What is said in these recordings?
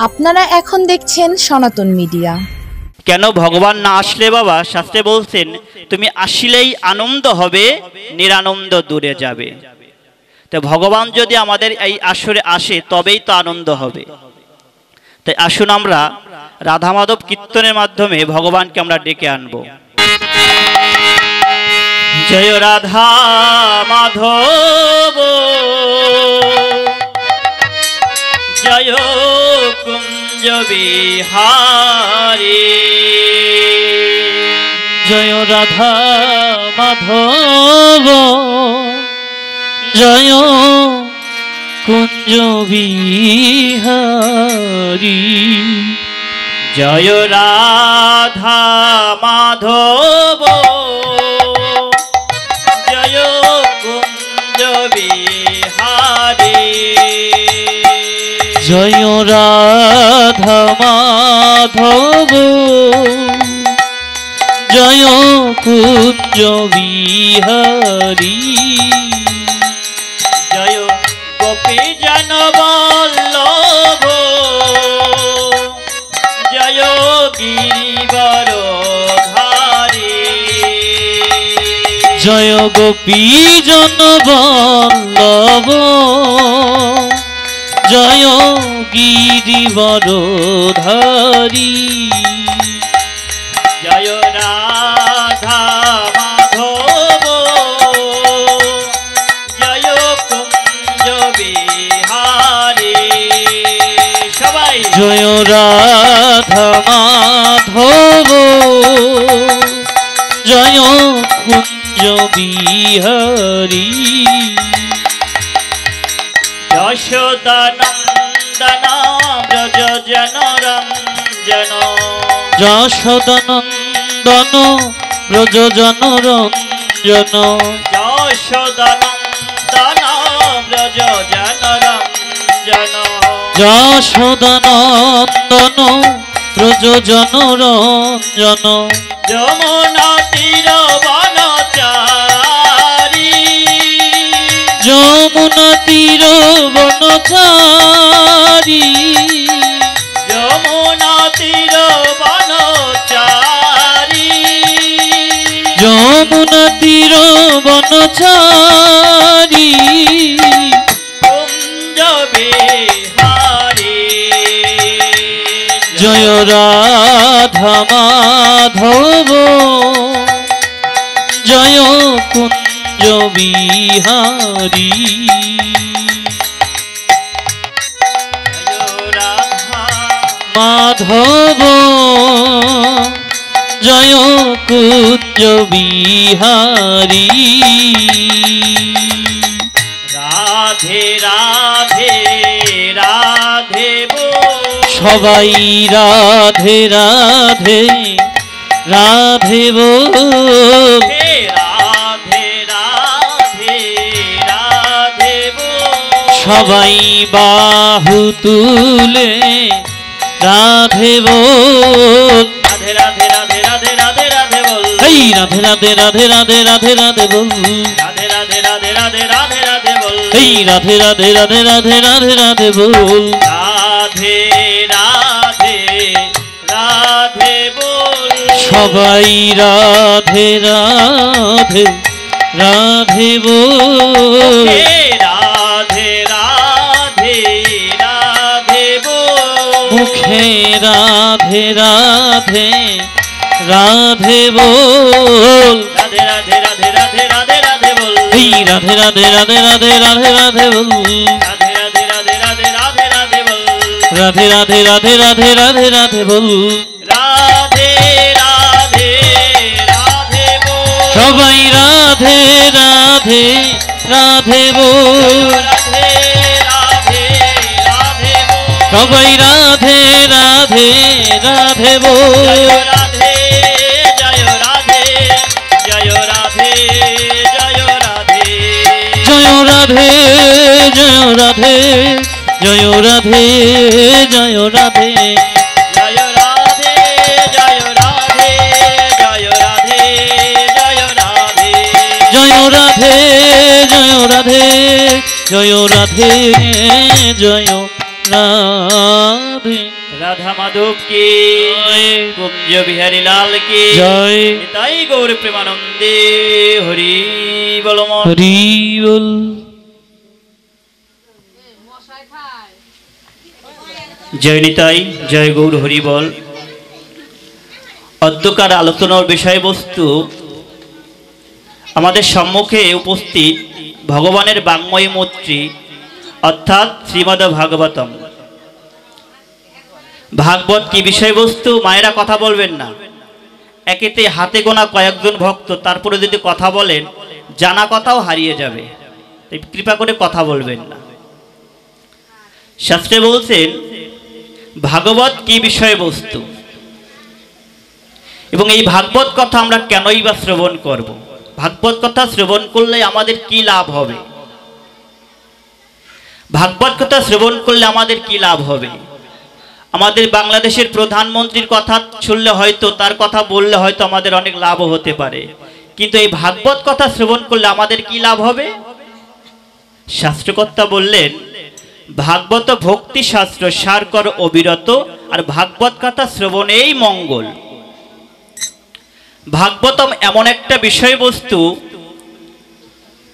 আপনারা এখন দেখছেন সনাতন মিডিয়া। কেন ভগবান না আসলে বাবা শাস্ত্রে বলছেন তুমি আসলেই আনন্দ হবে, নিরানন্দ দূরে যাবে। তো ভগবান যদি আমাদের এই আসরে আসে তবেই তো আনন্দ হবে। তাই আসুন আমরা রাধা মাধব কীর্তনের মাধ্যমে ভগবানকে আমরা ডেকে আনবো। জয় রাধা মাধব জয় কুঞ্জ বিহারী, জয় রাধা মাধব জয় কুঞ্জ বিহারী, জয় রাধা মাধব জয় কুঞ্জ বিহারী, জয় রাধা মাধব জয় কুঞ্জ বিহারী, জয় গোপী জন বল্লভ জয় গিরিবরধারী, জয় গোপী জন বল্লভ জয় গিরিবরধারী, জয় রাধা মাধব জয় কুঞ্জ বিহারী। সবাই জয় রাধা মাধব জয় কুঞ্জ বিহারী, যশোদানন্দন ব্রজ জনরঞ্জন, যশোদানন্দন ব্রজ জনরঞ্জন, যশোদানন্দন ব্রজ জনরঞ্জন, যশোদানন্দন ব্রজ জনরঞ্জন, যমুনা তীর বনচারী, যমুনা তীর বনচারী, যমুনা তীর বনচারী, যমুনা তীর বনচারী, কুঞ্জ বিহারী, জয় রাধা মাধব জয় কুঞ্জ বিহারী, জয় রাধা মাধব জয় কুঞ্জ বিহারী, রাধে রাধে রাধে বল, সবাই রাধে রাধে রাধে বল, হে রাধে রাধে রাধে বল, সবাই বাহু তুলে রাধে বল, রাধে রাধে রাধে রাধে রাধে রাধে বল, এই রাধে রাধে রাধে রাধে রাধে রাধে বল, রাধে রাধে রাধে রাধে রাধে রাধে বল, এই রাধে রাধে রাধে রাধে রাধে রাধে বল, রাধে রাধে রাধে বল, সবাই রাধে রাধে রাধে বল, হে রাধে রাধে রাধে বল, মুখে রাধে রাধে রাধে বল, রাধে রাধে রাধে রাধে রাধে রাধে বল, এই রাধে রাধে রাধে রাধে রাধে রাধে বল, রাধে রাধে রাধে রাধে রাধে রাধে বল, রাধে রাধে রাধে রাধে রাধে রাধে বল, রাধে রাধে রাধে বল, সবাই রাধে রাধে রাধে বল, রাধে রাধে রাধে বল, সবাই রাধে রাধে রাধে জয় বল, রাধে জয় রাধে জয় রাধে জয় রাধে, জয় রাধে জয় রাধে জয় রাধে জয় রাধে, জয় রাধে জয় রাধে জয় রাধে জয় রাধে, জয় রাধে জয় রাধে জয় রাধে জয় রাধে রাধা মাধব কি কুঞ্জ বিহারী লাল কি জয় তাই গৌর প্রেমানন্দে হরি বল হরি বল। জয় নিতাই জয় গৌর হরি বল। অদ্যকার আলোচনার বিষয়বস্তু আমাদের সম্মুখে উপস্থিত ভগবানের বাঙ্ময় মূর্তি অর্থাৎ শ্রীমদ্ ভাগবতম। ভাগবত কি বিষয়বস্তু? মায়েরা কথা বলবেন না, একেতে হাতে গোনা কয়েকজন ভক্ত, তারপরে যদি কথা বলেন জানা কথাও হারিয়ে যাবে, তাই কৃপা করে কথা বলবেন না। শাস্ত্রে বলছেন ভাগবত কি বিষয়বস্তু এবং এই ভাগবত কথা আমরা কেনই বা শ্রবণ করব, ভাগবত কথা শ্রবণ করলে আমাদের কি লাভ হবে, ভাগবত কথা শ্রবণ করলে আমাদের কি লাভ হবে। আমাদের বাংলাদেশের প্রধানমন্ত্রীর কথা শুনলে হয়তো, তার কথা বললে হয়তো আমাদের অনেক লাভও হতে পারে, কিন্তু এই ভাগবত কথা শ্রবণ করলে আমাদের কি লাভ হবে? শাস্ত্রকর্তা বললেন ভাগবত ভক্তি শাস্ত্র সার কর অবিরত, আর ভাগবত কথা শ্রবণেই মঙ্গল। ভাগবতম এমন একটা বিষয়বস্তু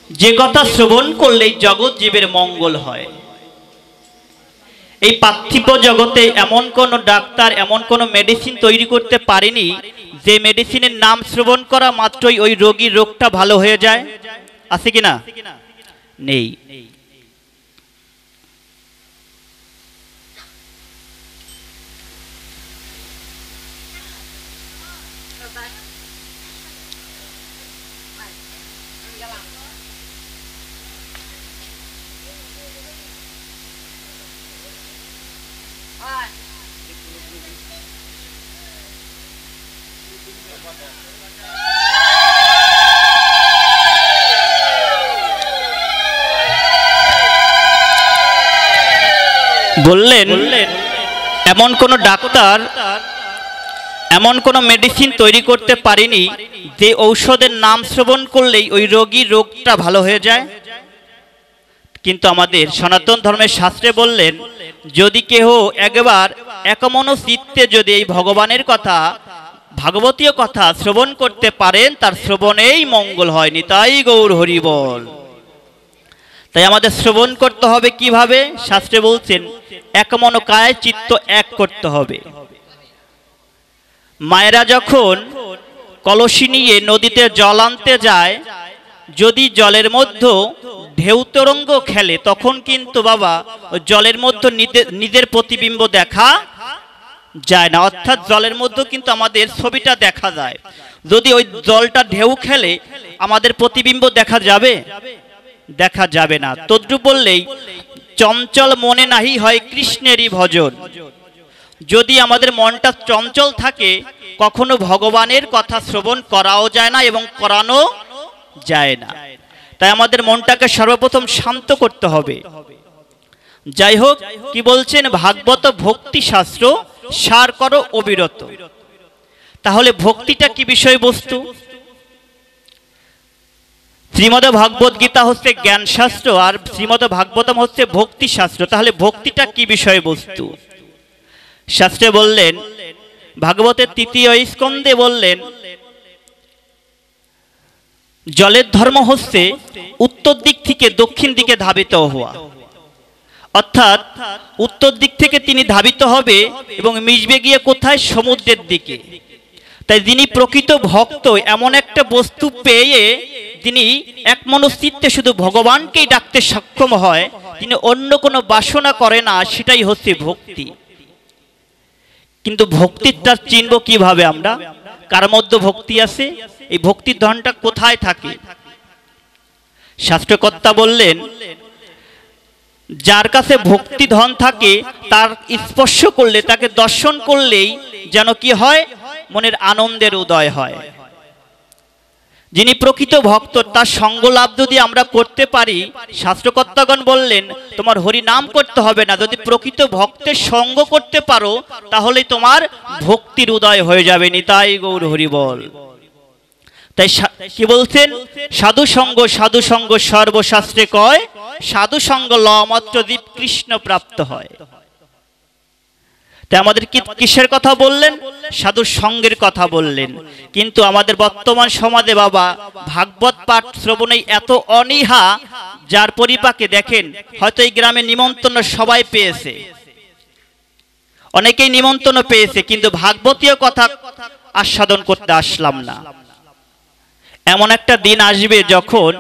যে কথা শ্রবণ করলেই জগৎ জীবের মঙ্গল হয়। এই পার্থিব জগতে এমন কোন ডাক্তার, এমন কোন মেডিসিন তৈরি করতে পারেনি যে মেডিসিনের নাম শ্রবণ করা মাত্রই ওই রোগীর রোগটা ভালো হয়ে যায়। আছে কিনা? নেই। বললেন এমন কোন ডাক্তার, এমন কোন মেডিসিন তৈরি করতে পারেনি যে ঔষধের নাম শ্রবণ করলেই ওই রোগীর রোগটা ভালো হয়ে যায়। কিন্তু আমাদের সনাতন ধর্মের শাস্ত্রে বললেন যদি কেহ একবার একমন চিত্তে যদি এই ভগবানের কথা, ভাগবতীয় কথা শ্রবণ করতে পারেন তার শ্রবণেই মঙ্গল হয়। নিতাই গৌর হরি বল। তাই আমাদের শ্রবণ করতে হবে কিভাবে? শাস্ত্রে বলছেন একমন কায় চিত্ত এক করতে হবে। মায়েরা যখন কলসি নিয়ে নদীতে জল আনতে যায়, যদি জলের মধ্যে ঢেউ তরঙ্গ খেলে তখন কিন্তু বাবা জলের মধ্যে নিজের প্রতিবিম্ব দেখা যায় না, অর্থাৎ জলের মধ্যে কিন্তু আমাদের ছবিটা দেখা যায়। যদি ওই জলটা ঢেউ খেলে আমাদের প্রতিবিম্ব দেখা যাবে? দেখা যাবে না। তদ্রূপ বললেই চঞ্চল মনে নাহি হয় কৃষ্ণেরই ভজন। যদি আমাদের মনটা চঞ্চল থাকে কখনো ভগবানের কথা শ্রবণ করাও যায় না এবং করানো যায় না। তাই আমাদের মনটাকে সর্বপ্রথম শান্ত করতে হবে। যাই হোক, কি বলছেন? ভাগবত ভক্তি শাস্ত্র সার করো অবিরত। তাহলে ভক্তিটা কি বিষয়বস্তু? শ্রীমদ ভাগবত গীতা হচ্ছে জ্ঞান শাস্ত্র আর শ্রীমদ ভাগবতম হচ্ছে ভক্তি শাস্ত্র। তাহলে ভক্তিটা কি বিষয়বস্তু? শাস্ত্রে বললেন, ভাগবতের তৃতীয় স্কন্ধে বললেন জলের ধর্ম হচ্ছে উত্তর দিক থেকে দক্ষিণ দিকে ধাবিত হওয়া, অর্থাৎ উত্তর দিক থেকে তিনি ধাবিত হবে এবং মিশবে গিয়ে কোথায়? সমুদ্রের দিকে। তাই যিনি প্রকৃত ভক্ত এমন একটা বস্তু পেয়ে তিনি একমনচিত্তে শুধু ভগবানকেই ডাকতে সক্ষম হয়, তিনি অন্য কোনো বাসনা করে না, সেটাই হচ্ছে ভক্তি। কিন্তু ভক্তিটা চিনব কিভাবে আমরা? কার মধ্যে ভক্তি আছে? এই ভক্তির ধনটা কোথায় থাকে? শাস্ত্রকর্তা বললেন যার কাছে ভক্তি ধন থাকে তার স্পর্শ করলে, তাকে দর্শন করলেই যেন কি হয়? মনের আনন্দের উদয় হয়। যিনি প্রকৃত ভক্ত তার সঙ্গ লাভ যদি আমরা করতে পারি, শাস্ত্রকর্তাগণ বললেন তোমার হরি নাম করতে হবে না, যদি প্রকৃত ভক্তের সঙ্গ করতে পারো তাহলেই তোমার ভক্তির উদয় হয়ে যাবে। নিতাই গৌর হরি বল। তাই কি বলছেন? সাধু সঙ্গ সর্বশাস্ত্রে কয়, সাধু সঙ্গ ল মাত্র জীব কৃষ্ণ প্রাপ্ত হয়। তাই আমাদের কিসের কথা বললেন? সাধু সঙ্গের কথা বললেন। কিন্তু আমাদের বর্তমান সমাজে বাবা ভাগবত পাঠ শ্রবণে এত অনীহা, যার পরিপাকে দেখেন হয়তো এই গ্রামে নিমন্ত্রণ সবাই পেয়েছে, অনেকেই নিমন্ত্রণ পেয়েছে, কিন্তু ভাগবতীয় কথা আস্বাদন করতে আসলাম না। এমন একটা দিন আসবে যখন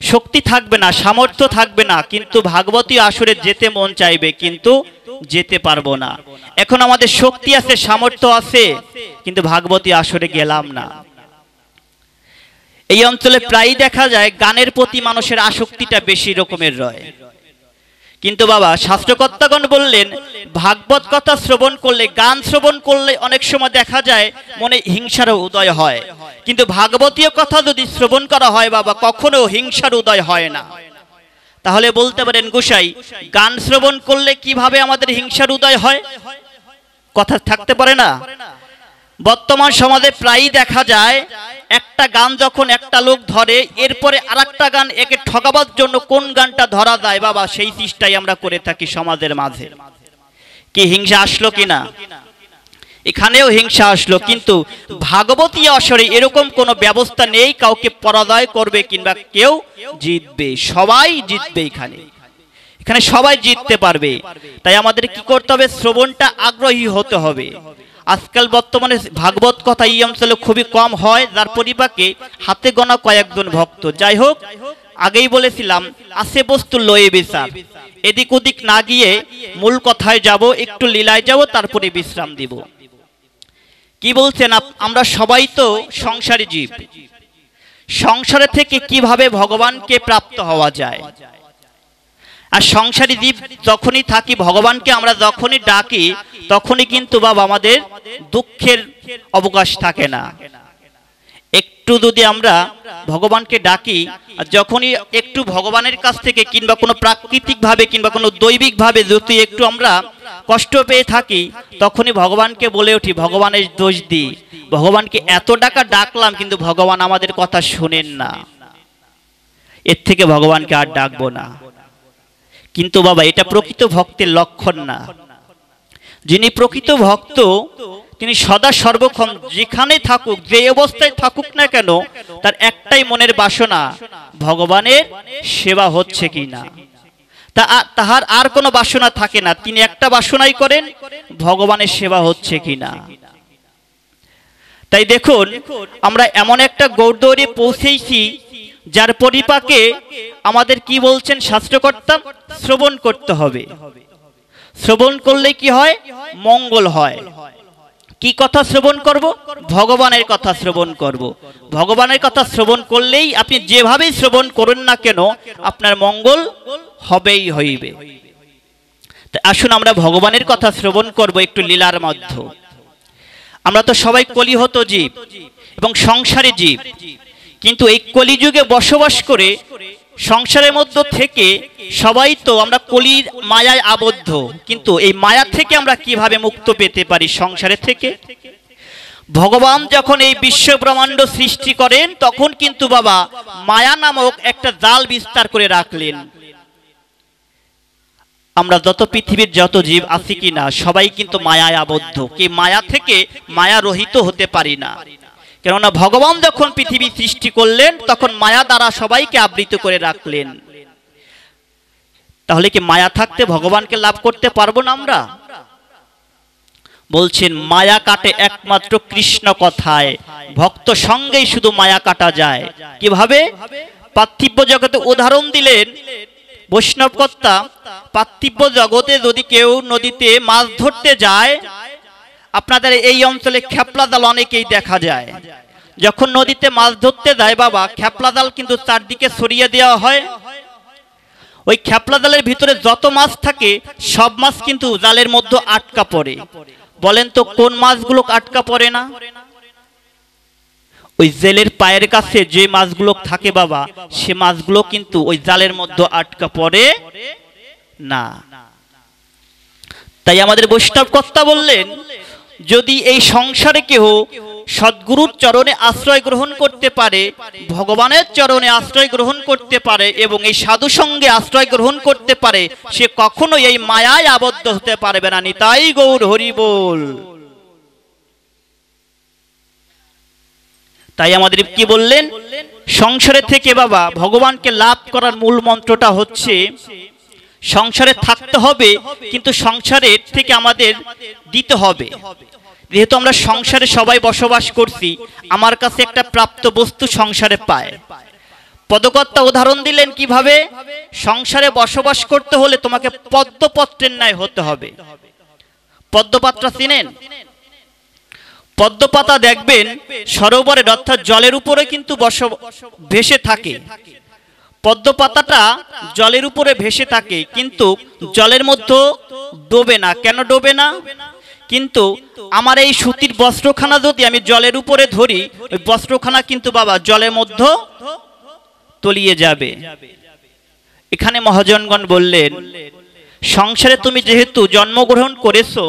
শক্তি থাকবে না, সামর্থ্য থাকবে না, কিন্তু ভাগবতীয় আসরে যেতে মন চাইবে, কিন্তু যেতে পারবো না। এখন আমাদের শক্তি আছে, সামর্থ্য আছে, কিন্তু ভাগবতী আসরে গেলাম না। এই অঞ্চলে প্রায় দেখা যায় গানের প্রতি মানুষের আসক্তিটা বেশি রকমের রয়। কিন্তু বাবা শাস্ত্রকর্তাগণ বললেন ভাগবত কথা শ্রবণ করলে, গান শ্রবণ করলে অনেক সময় দেখা যায় মনে হিংসার উদয় হয়, কিন্তু ভাগবতীয় কথা যদি শ্রবণ করা হয় বাবা কখনো হিংসার উদয় হয় না। তাহলে বলতে পারেন গোসাই, গান শ্রবণ করলে কিভাবে আমাদের হিংসার উদয় হয়? কথা থাকতে পারে না। বর্তমান সমাজে প্রায়ই দেখা যায় একটা গান যখন একটা লোক ধরে, এরপরে আরেকটা গান একে ঠকাবার জন্য কোন গানটা ধরা যায় বাবা সেই চেষ্টাই আমরা করে থাকি সমাজের মাঝে। কি হিংসা আসলো কিনা? এখানেও হিংসা আসলো, কিন্তু ভাগবতী আসরে এরকম কোনো ব্যবস্থা নেই কাউকে পরাজয় করবে কিংবা কেউ জিতবে, সবাই জিতবে। এখানে সবাই জিততে পারবে। তাই আমাদের কি করতে হবে? শ্রবণটা আগ্রহী হতে হবে। আজকাল বর্তমানে ভাগবত কথা এই অঞ্চলে খুবই কম হয়, যার পরিপাকে হাতে গোনা কয়েকজন ভক্ত। যাই হোক, আগেই বলেছিলাম আছে বস্তু লয়ে বিচার, এদিক ওদিক না গিয়ে মূল কথায় যাব, একটু লীলায় যাব, তারপরে বিশ্রাম দিব। কি বলছেন? আমরা সবাই তো সংসারী জীব। সংসারে থেকে কিভাবে ভগবানকে প্রাপ্ত হওয়া যায়? আর সংসারী জীব যখনই থাকি, ভগবানকে আমরা যখনই ডাকি, তখনই কিন্তু বাবা আমাদের দুঃখের অবকাশ থাকে না। একটু যদি আমরা ভগবানকে ডাকি, আর যখনই একটু ভগবানের কাছ থেকে কিংবা কোনো প্রাকৃতিক ভাবে কিংবা কোনো দৈবিক ভাবে যদি একটু আমরা কষ্ট পেয়ে থাকি, তখনই ভগবানকে বলে উঠি ভগবানের দোষ দিই, ভগবানকে এত টাকা ডাকলাম কিন্তু ভগবান আমাদের কথা শুনেন না, এর থেকে ভগবানকে আর ডাকবো না। কিন্তু বাবা এটা প্রকৃত ভক্তের লক্ষণ না। যিনি প্রকৃত ভক্ত তিনি সদা সর্বক্ষণ যেখানে থাকুক, যে অবস্থায় থাকুক না কেন, তার একটাই মনের বাসনা ভগবানের সেবা হচ্ছে কিনা। তাহার আর কোনো বাসনা থাকে না, তিনি একটা বাসনাই করেন ভগবানের সেবা হচ্ছে কিনা। তাই দেখুন আমরা এমন একটা গৌরদৌড়ে পৌঁছেছি যার পরিপাকে আমাদের কি বলছেন শাস্ত্রকর্তা? শ্রবণ করতে হবে। শ্রবণ করলে কি হয়? মঙ্গল হয়। কি কথা শ্রবণ করব? ভগবানের কথা শ্রবণ করব। ভগবানের কথা শ্রবণ করলেই আপনি যেভাবেই শ্রবণ করেন না কেন আপনার মঙ্গল হবেই হইবে। তাই আসুন আমরা ভগবানের কথা শ্রবণ করব একটু লীলার মধ্যে। আমরা তো সবাই কলিহত জীব এবং সংসারী জীব, কিন্তু এই কলিযুগে বসবাস করে সংসারের মধ্যে থেকে সবাই তো আমরা কলির মায়ায় আবদ্ধ, কিন্তু এই মায়া থেকে আমরা কিভাবে মুক্ত পেতে পারি? সংসারের থেকে। ভগবান যখন এই বিশ্ব ব্রহ্মাণ্ড সৃষ্টি করেন তখন কিন্তু বাবা মায়া নামক একটা জাল বিস্তার করে রাখলেন। আমরা যত পৃথিবীর যত জীব আছি কিনা সবাই কিন্তু মায়ায় আবদ্ধ, কি মায়া থেকে মায়া রহিত হতে পারি না। কেননা ভগবান যখন পৃথিবী সৃষ্টি করলেন তখন মায়া দ্বারা সবাইকে আবৃত করে রাখলেন। তাহলে কি মায়া থাকতে ভগবানকে লাভ করতে পারবো না আমরা? বলছেন মায়া কাটে একমাত্র কৃষ্ণ কথায়, ভক্ত সঙ্গেই শুধু মায়া কাটা যায়। কিভাবে? পার্থিব জগতে উদাহরণ দিলেন বৈষ্ণবকর্তা। পার্থিব জগতে যদি কেউ নদীতে মাছ ধরতে যায়, আপনাদের এই অঞ্চলে খেপলা জাল অনেকেই দেখা যায়। যখন নদীতে মাছ ধরতে যায় বাবা, খেপলা জাল কিন্তু চারদিকে ছড়িয়ে দেওয়া হয়। ওই খেপলা জালের ভিতরে যত মাছ থাকে সব মাছ কিন্তু জালের মধ্যে আটকা পড়ে। বলেন তো কোন মাছগুলো আটকা পড়ে না? ওই জেলের পায়ের কাছে যে মাছগুলো থাকে বাবা, সে মাছগুলো কিন্তু ওই জালের মধ্যে আটকা পড়ে না। তাই আমাদের বৈষ্ণব কর্তা বললেন যদি এই সংসারে কেহ সদ্গুরুর চরণে আশ্রয় গ্রহণ করতে পারে, ভগবানের চরণে আশ্রয় গ্রহণ করতে পারে এবং এই সাধু সঙ্গে আশ্রয় গ্রহণ করতে পারে, সে কখনোই এই মায়ায় আবদ্ধ হতে পারবে না। নিতাই গৌর হরি বল। তাই আমাদের কি বললেন, সংসারে থেকে বাবা ভগবানকে লাভ করার মূল মন্ত্রটা হচ্ছে সংসারে থাকতে হবে, কিন্তু সংসারের থেকে আমাদের দিতে হবে। যেহেতু আমরা সংসারে সবাই বসবাস করছি, আমার কাছে একটা প্রাপ্ত বস্তু সংসারে পায়। পদকর্তা উদাহরণ দিলেন কিভাবে, সংসারে বসবাস করতে হলে তোমাকে পদ্মপত্রের ন্যায় হতে হবে। পদ্মপাত্রা চিনেন? পদ্মপাতা দেখবেন সরোবরের অর্থাৎ জলের উপরে কিন্তু ভেসে থাকে। পদ্মপাতাটা জলের উপরে ভেসে থাকে, কিন্তু জলের মধ্যে ডোবে না। কেন ডোবে না? কিন্তু আমার এই সুতির বস্ত্রখানা যদি আমি জলের উপরে ধরি, ওই বস্ত্রখানা কিন্তু বাবা জলের মধ্যে তলিয়ে যাবে। এখানে মহাজনগণ বললেন, সংসারে তুমি যেহেতু জন্মগ্রহণ করেছো,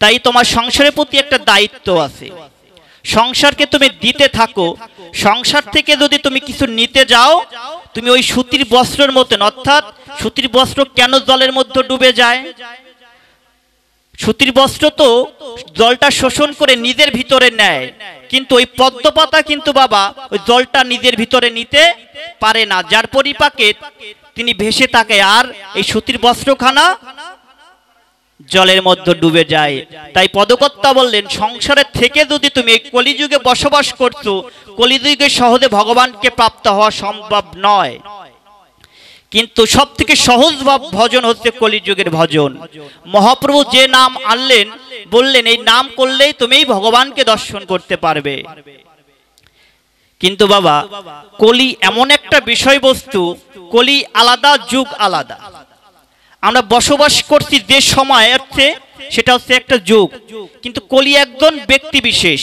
তাই তোমার সংসারের প্রতি একটা দায়িত্ব আছে। সংসারকে তুমি দিতে থাকো। সংসার থেকে যদি তুমি কিছু নিতে যাও, তুমি ওই সুতির বস্ত্রের মতন, অর্থাৎ সুতির বস্ত্র কেন জলের মধ্যে ডুবে যায়? সুতির বস্ত্র তো জলটা শোষণ করে নিজের ভিতরে নেয়, কিন্তু ওই পদ্মপাতা কিন্তু বাবা ওই জলটা নিজের ভিতরে নিতে পারে না, যার পরিপাকে তিনি ভেসে থাকে, আর এই সুতির বস্ত্রখানা জলের মধ্যে ডুবে যায়। তাই পদকর্তা বললেন, সংসারের থেকে যদি তুমি এই কলিযুগে বসবাস করছো, কলিযুগে সহজে ভগবানকে প্রাপ্ত হওয়া সম্ভব নয়, কিন্তু সব থেকে সহজ ভজন হচ্ছে কলিযুগের ভজন। মহাপ্রভু যে নাম আনলেন, বললেন এই নাম করলেই তুমি ভগবানকে দর্শন করতে পারবে। কিন্তু বাবা কলি এমন একটা বিষয়বস্তু, কলি আলাদা, যুগ আলাদা। আমরা বসবাস করছি যে সময় অর্থে, সেটা হচ্ছে একটা যুগ, কিন্তু কলি একজন ব্যক্তি বিশেষ।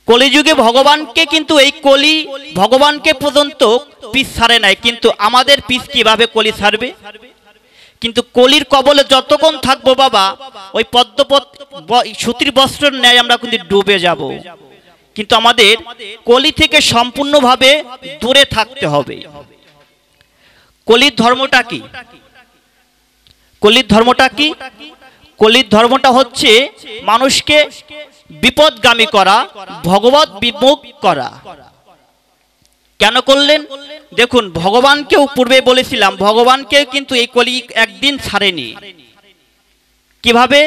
কলিযুগে ভগবানকে কিন্তু এই কলি ভগবানকে পর্যন্ত পিছ ছাড়ে নাই, কিন্তু আমাদের পিছ কিভাবে কলি ছাড়বে? কিন্তু কলির কবলে যতক্ষণ থাকবো বাবা, ওই সুতির বস্ত্রের ন্যায় আমরা কিন্তু ডুবে যাব। কিন্তু আমাদের কলি থেকে সম্পূর্ণভাবে দূরে থাকতে হবে। কলির ধর্মটা কি? কলির ধর্মটা কি? কলির ধর্মটা হচ্ছে মানুষকে বিপদগামী করা, ভগবত বিমুখ করা। কেন করলেন? দেখুন, ভগবানকেও পূর্বে বলেছিলাম, ভগবানকে কিন্তু এই কলি একদিন ছাড়েনি। কিভাবে?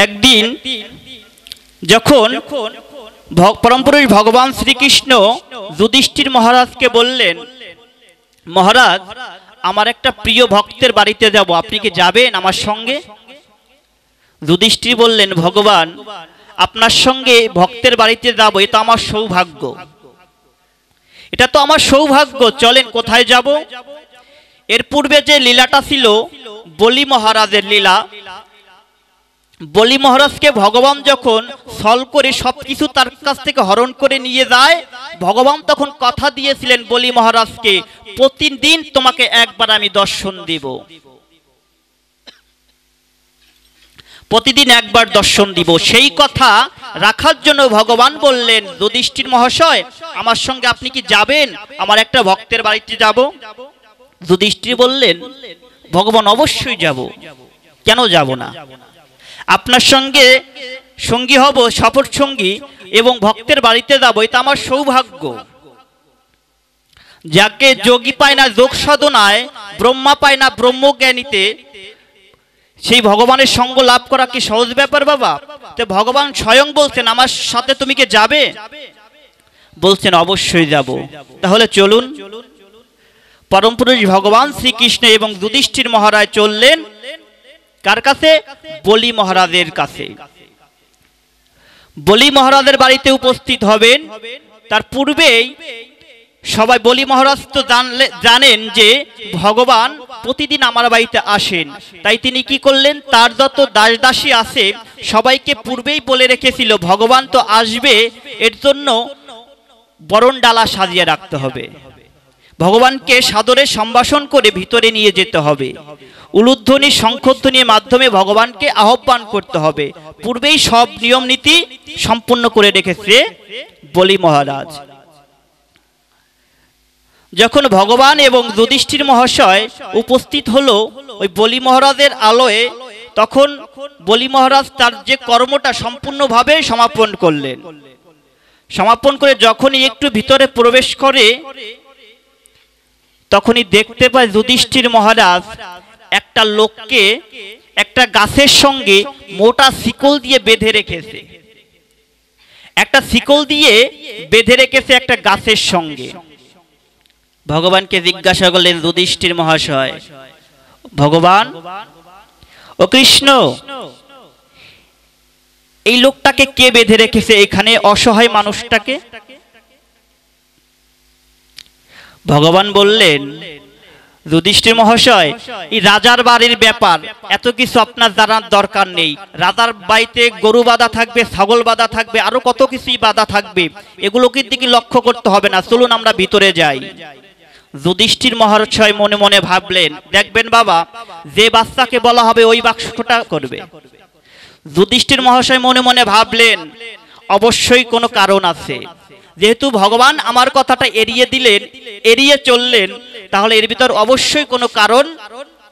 একদিন যখন পরমপুরুষ ভগবান শ্রীকৃষ্ণ যুধিষ্ঠির মহারাজকে বললেন, মহারাজ আমার একটা প্রিয় ভক্তের বাড়িতে যাব, আপনি কি যাবেন আমার সঙ্গে? যুধিষ্ঠির বললেন, ভগবান আপনার সঙ্গে ভক্তের বাড়িতে যাব, এটা আমার সৌভাগ্য, এটা তো আমার সৌভাগ্য, চলেন কোথায় যাব? এর পূর্বে যে লীলাটা ছিল বলি মহারাজের লীলা, বলি মহারাজকে ভগবান যখন ছল করে সবকিছু তার কাছ থেকে হরণ করে নিয়ে যায়, ভগবান তখন কথা দিয়েছিলেন বলি মহারাজকে, প্রতিদিন তোমাকে একবার আমি দর্শন দিব, প্রতিদিন একবার দর্শন দিব। সেই কথা রাখার জন্য ভগবান বললেন, যুধিষ্ঠির মহাশয় আমার সঙ্গে আপনি কি যাবেন? আমার একটা ভক্তের বাড়িতে যাব। যুধিষ্ঠির বললেন, ভগবান অবশ্যই যাব, কেন যাব না? আপনার সঙ্গে সঙ্গী হব, সফর সঙ্গী, এবং ভক্তের বাড়িতে যাব, এটা আমার সৌভাগ্য। যাকে যোগী পায় না যোগ সাধনায়, ব্রহ্মা পায় না ব্রহ্মজ্ঞানীতে, সেই ভগবানের সঙ্গ লাভ করা কি সহজ ব্যাপার বাবা? তো ভগবান স্বয়ং বলছেন, আমার সাথে তুমি কি যাবে? বলছেন অবশ্যই যাব। তাহলে চলুন। পরমপুরুষ ভগবান শ্রীকৃষ্ণ এবং যুধিষ্ঠির মহারাজ চললেন কার কাছে? বলি মহারাজের কাছে। বলি মহারাজের বাড়িতে উপস্থিত হবেন। তার পূর্বেই সবাই বলি মহারাজ তো জানেন যে ভগবান প্রতিদিন আমার বাড়িতে আসেন, তাই তিনি কি করলেন, তার যত দাস দাসী আছে সবাইকে পূর্বেই বলে রেখেছিল ভগবান তো আসবে, এর জন্য বরণ ডালা সাজিয়ে রাখতে হবে। ভগবানকে সাদরে সম্ভাষণ করে ভিতরে নিয়ে যেতে হবে। উলুধ্বনি শঙ্খধ্বনির মাধ্যমে ভগবানকে আহ্বান করতে হবে। পূর্বেই সব নিয়ম নীতি সম্পূর্ণ করে রেখেছে বলি মহারাজ। যখন ভগবান এবং যুধিষ্ঠির মহাশয় উপস্থিত হলো ওই বলি মহারাজের আলোয়, তখন বলি মহারাজ তার যে কর্মটা সম্পূর্ণভাবে সমাপন করলেন। সমাপন করে যখনই একটু ভিতরে প্রবেশ করে, তখনই দেখতে পায় যুধিষ্ঠির মহারাজ একটা লোককে একটা গাছের সঙ্গে মোটা শিকল দিয়ে বেঁধে রেখেছে। একটা শিকল দিয়ে বেঁধে রেখেছে একটা গাছের সঙ্গে। ভগবানকে জিজ্ঞাসা করলেন যুধিষ্ঠির মহাশয়, ভগবান ও কৃষ্ণ, এই লোকটাকে কে বেঁধে রেখেছে এখানে, অসহায় মানুষটাকে? ভগবান বললেন, যুধিষ্ঠির মহাশয়, এই রাজার বাড়ির ব্যাপার, এত কিছু আপনার জানার দরকার নেই। রাজার বাড়িতে গরু বাঁধা থাকবে, ছাগল বাঁধা থাকবে, আরো কত কিছুই বাঁধা থাকবে, এগুলোকে দিকে লক্ষ্য করতে হবে না, চলুন আমরা ভিতরে যাই। যুধিষ্ঠির মহাশয় মনে মনে ভাবলেন, দেখবেন বাবা, যে বাচ্চাকে বলা হবে ওই বাক্সটা করবে। যুধিষ্ঠির মহাশয় মনে মনে ভাবলেন, অবশ্যই কোনো কারণ আছে। যেহেতু ভগবান আমার কথাটা এড়িয়ে দিলেন, এড়িয়ে চললেন, তাহলে এর ভিতর অবশ্যই কোনো কারণ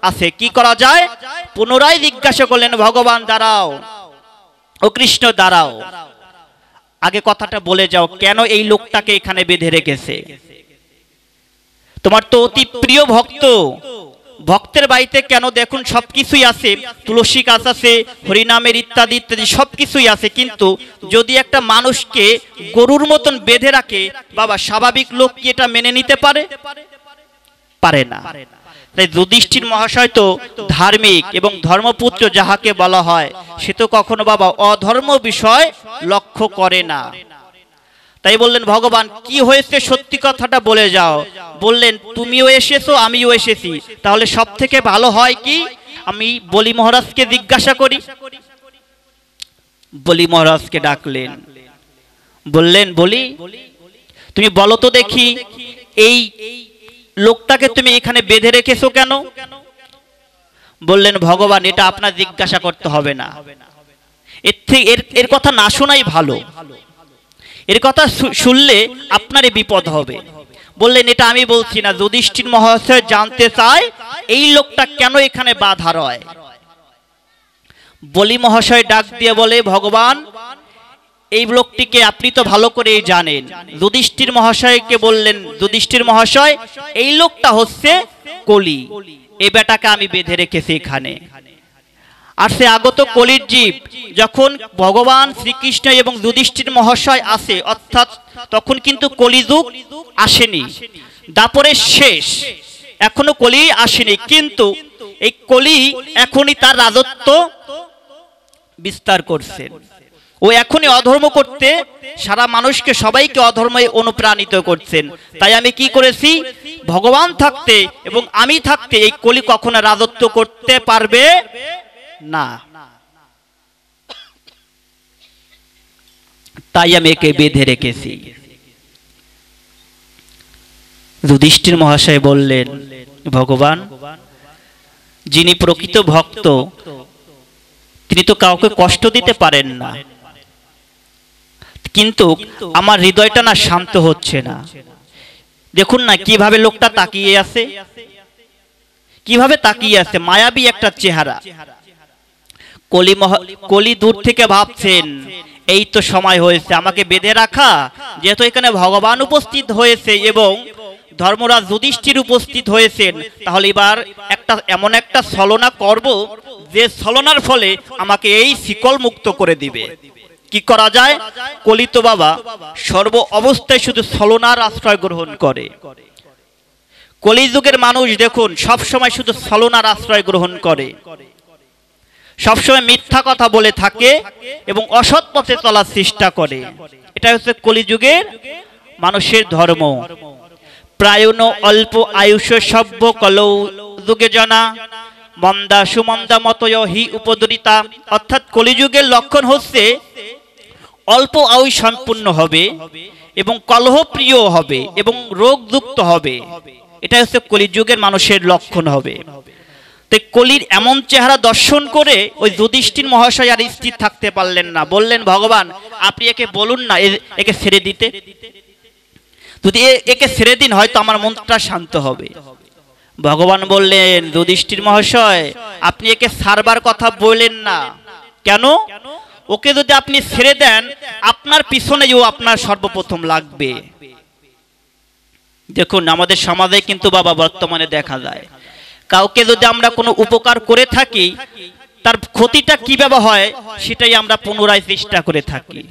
আছে। কি করা যায়? পুনরায় জিজ্ঞাসা করলেন, ভগবান দাঁড়াও, ও কৃষ্ণ দাঁড়াও, আগে কথাটা বলে যাও, কেন এই লোকটাকে এখানে বেঁধে রেখেছে? তোমার তো অতি প্রিয় ভক্ত, ভক্তের বাড়িতে কেন দেখুন সবকিছুই আছে, তুলসী গাছ আছে, হরিনামের ইত্যাদি ইত্যাদি সবকিছুই আছে, কিন্তু যদি একটা মানুষকে গরুর মতন বেঁধে রাখে, বাবা স্বাভাবিক লোক কি এটা মেনে নিতে পারে? পারে না। তাই যুধিষ্ঠির মহাশয় তো ধার্মিক এবং ধর্মপুত্র যাহাকে বলা হয়, সে তো কখনো বাবা অধর্ম বিষয় লক্ষ্য করে না। তাই বললেন, ভগবান কি হয়েছে সত্যি কথাটা বলে যাও। বললেন, তুমিও এসেছো, আমিও এসেছি, তাহলে সব থেকে ভালো হয় কি আমি বলি মহারাজকে জিজ্ঞাসা করি। বলি মহারাজকে ডাকলেন, বললেন, বলি তুমি বলো তো দেখি, এই লোকটাকে তুমি এখানে বেঁধে রেখেছো কেন? বললেন, ভগবান এটা আপনার জিজ্ঞাসা করতে হবে না, এর কথা না শোনাই ভালো, এর কথা শুনলে আপনারই বিপদ হবে। বললেন, এটা আমি বলছি না, যুধিষ্ঠির মহাশয় জানতে চায় এই লোকটা কেন এখানে বাধা রয়। বলি মহাশয় ডাক দিয়ে বলে, ভগবান এই লোকটিকে আপনি তো ভালো করেই জানেন। যুধিষ্ঠির মহাশয়কে বললেন, যুধিষ্ঠির মহাশয় এই লোকটা হচ্ছে কলি, এই বেটাকে আমি বেঁধে রেখেছি এখানে। আর সে আগত কলির জীব, যখন ভগবান শ্রীকৃষ্ণ এবং যুধিষ্ঠির মহাশয় আসে, অর্থাৎ তখন কিন্তু কলিযুগ আসেনি, দাপরের শেষ, এখনো কলি আসেনি, কিন্তু এই কলি এখনই তার রাজত্ব বিস্তার করছে। ও এখনই অধর্ম করতে সারা মানুষকে, সবাইকে অধর্মে অনুপ্রাণিত করছেন। তাই আমি কি করেছি, ভগবান থাকতে এবং আমি থাকতে এই কলি কখনো রাজত্ব করতে পারবে না, তাই আমি একে বেঁধে রেখেছি। যুধিষ্ঠির মহাশয় বললেন, ভগবান যিনি প্রকৃত ভক্ত, তিনি তো কাউকে কষ্ট দিতে পারেন না, কিন্তু আমার হৃদয়টা না শান্ত হচ্ছে না। দেখুন না কিভাবে লোকটা তাকিয়ে আছে, কিভাবে তাকিয়ে আছে, মায়াবী একটা চেহারা। কলি দূর থেকে ভাবছেন, এই তো সময় হয়েছে আমাকে বেঁধে রাখা, যেহেতু এখানে ভগবান উপস্থিত হয়েছে এবং ধর্মরাজ যুধিষ্ঠির উপস্থিত হয়েছেন, তাহলে এবার এমন একটা ছলনা করব যে ছলনার ফলে আমাকে এই শিকল মুক্ত করে দিবে। কি করা যায়? কলি তো বাবা সর্ব অবস্থায় শুধু ছলনার আশ্রয় গ্রহণ করে। কলিযুগের মানুষ দেখুন সব সময় শুধু ছলনার আশ্রয় গ্রহণ করে, সবসময় মিথ্যা কথা বলে থাকে এবং অসৎ পথে চলার চেষ্টা করে। এটা হচ্ছে কলিযুগের মানুষের ধর্ম। প্রায়ণ অল্প আয়ুষ সভ্য কলৌ যুগে জনা মন্দা সুমন্দা মতয় হি উপদরিতা। অর্থাৎ কলিযুগের লক্ষণ হচ্ছে অল্প আয়ু সম্পূর্ণ হবে এবং কলহপ্রিয় হবে এবং রোগযুক্ত হবে। এটা হচ্ছে কলিযুগের মানুষের লক্ষণ হবে। তো কলির এমন চেহারা দর্শন করে ওই যুধিষ্ঠির মহাশয় আর স্থির থাকতে পারলেন না, বললেন ভগবান আপনি একে বলুন না একে ছেড়ে দিতে, যদি একে ছেড়ে দিন হয়তো আমার মনটা শান্ত হবে। ভগবান বললেন যুধিষ্ঠির মহাশয় আপনি একে ছাড়বার কথা বললেন না কেন? ওকে যদি আপনি ছেড়ে দেন আপনার পিছনে ও আপনার সর্বপ্রথম লাগবে। দেখুন আমাদের সমাজে কিন্তু বাবা বর্তমানে দেখা যায় কাউকে যদি আমরা কোনো উপকার করে থাকি তার ক্ষতিটা কিভাবে হয় সেটাই আমরা পুনরায় চেষ্টা করে থাকি,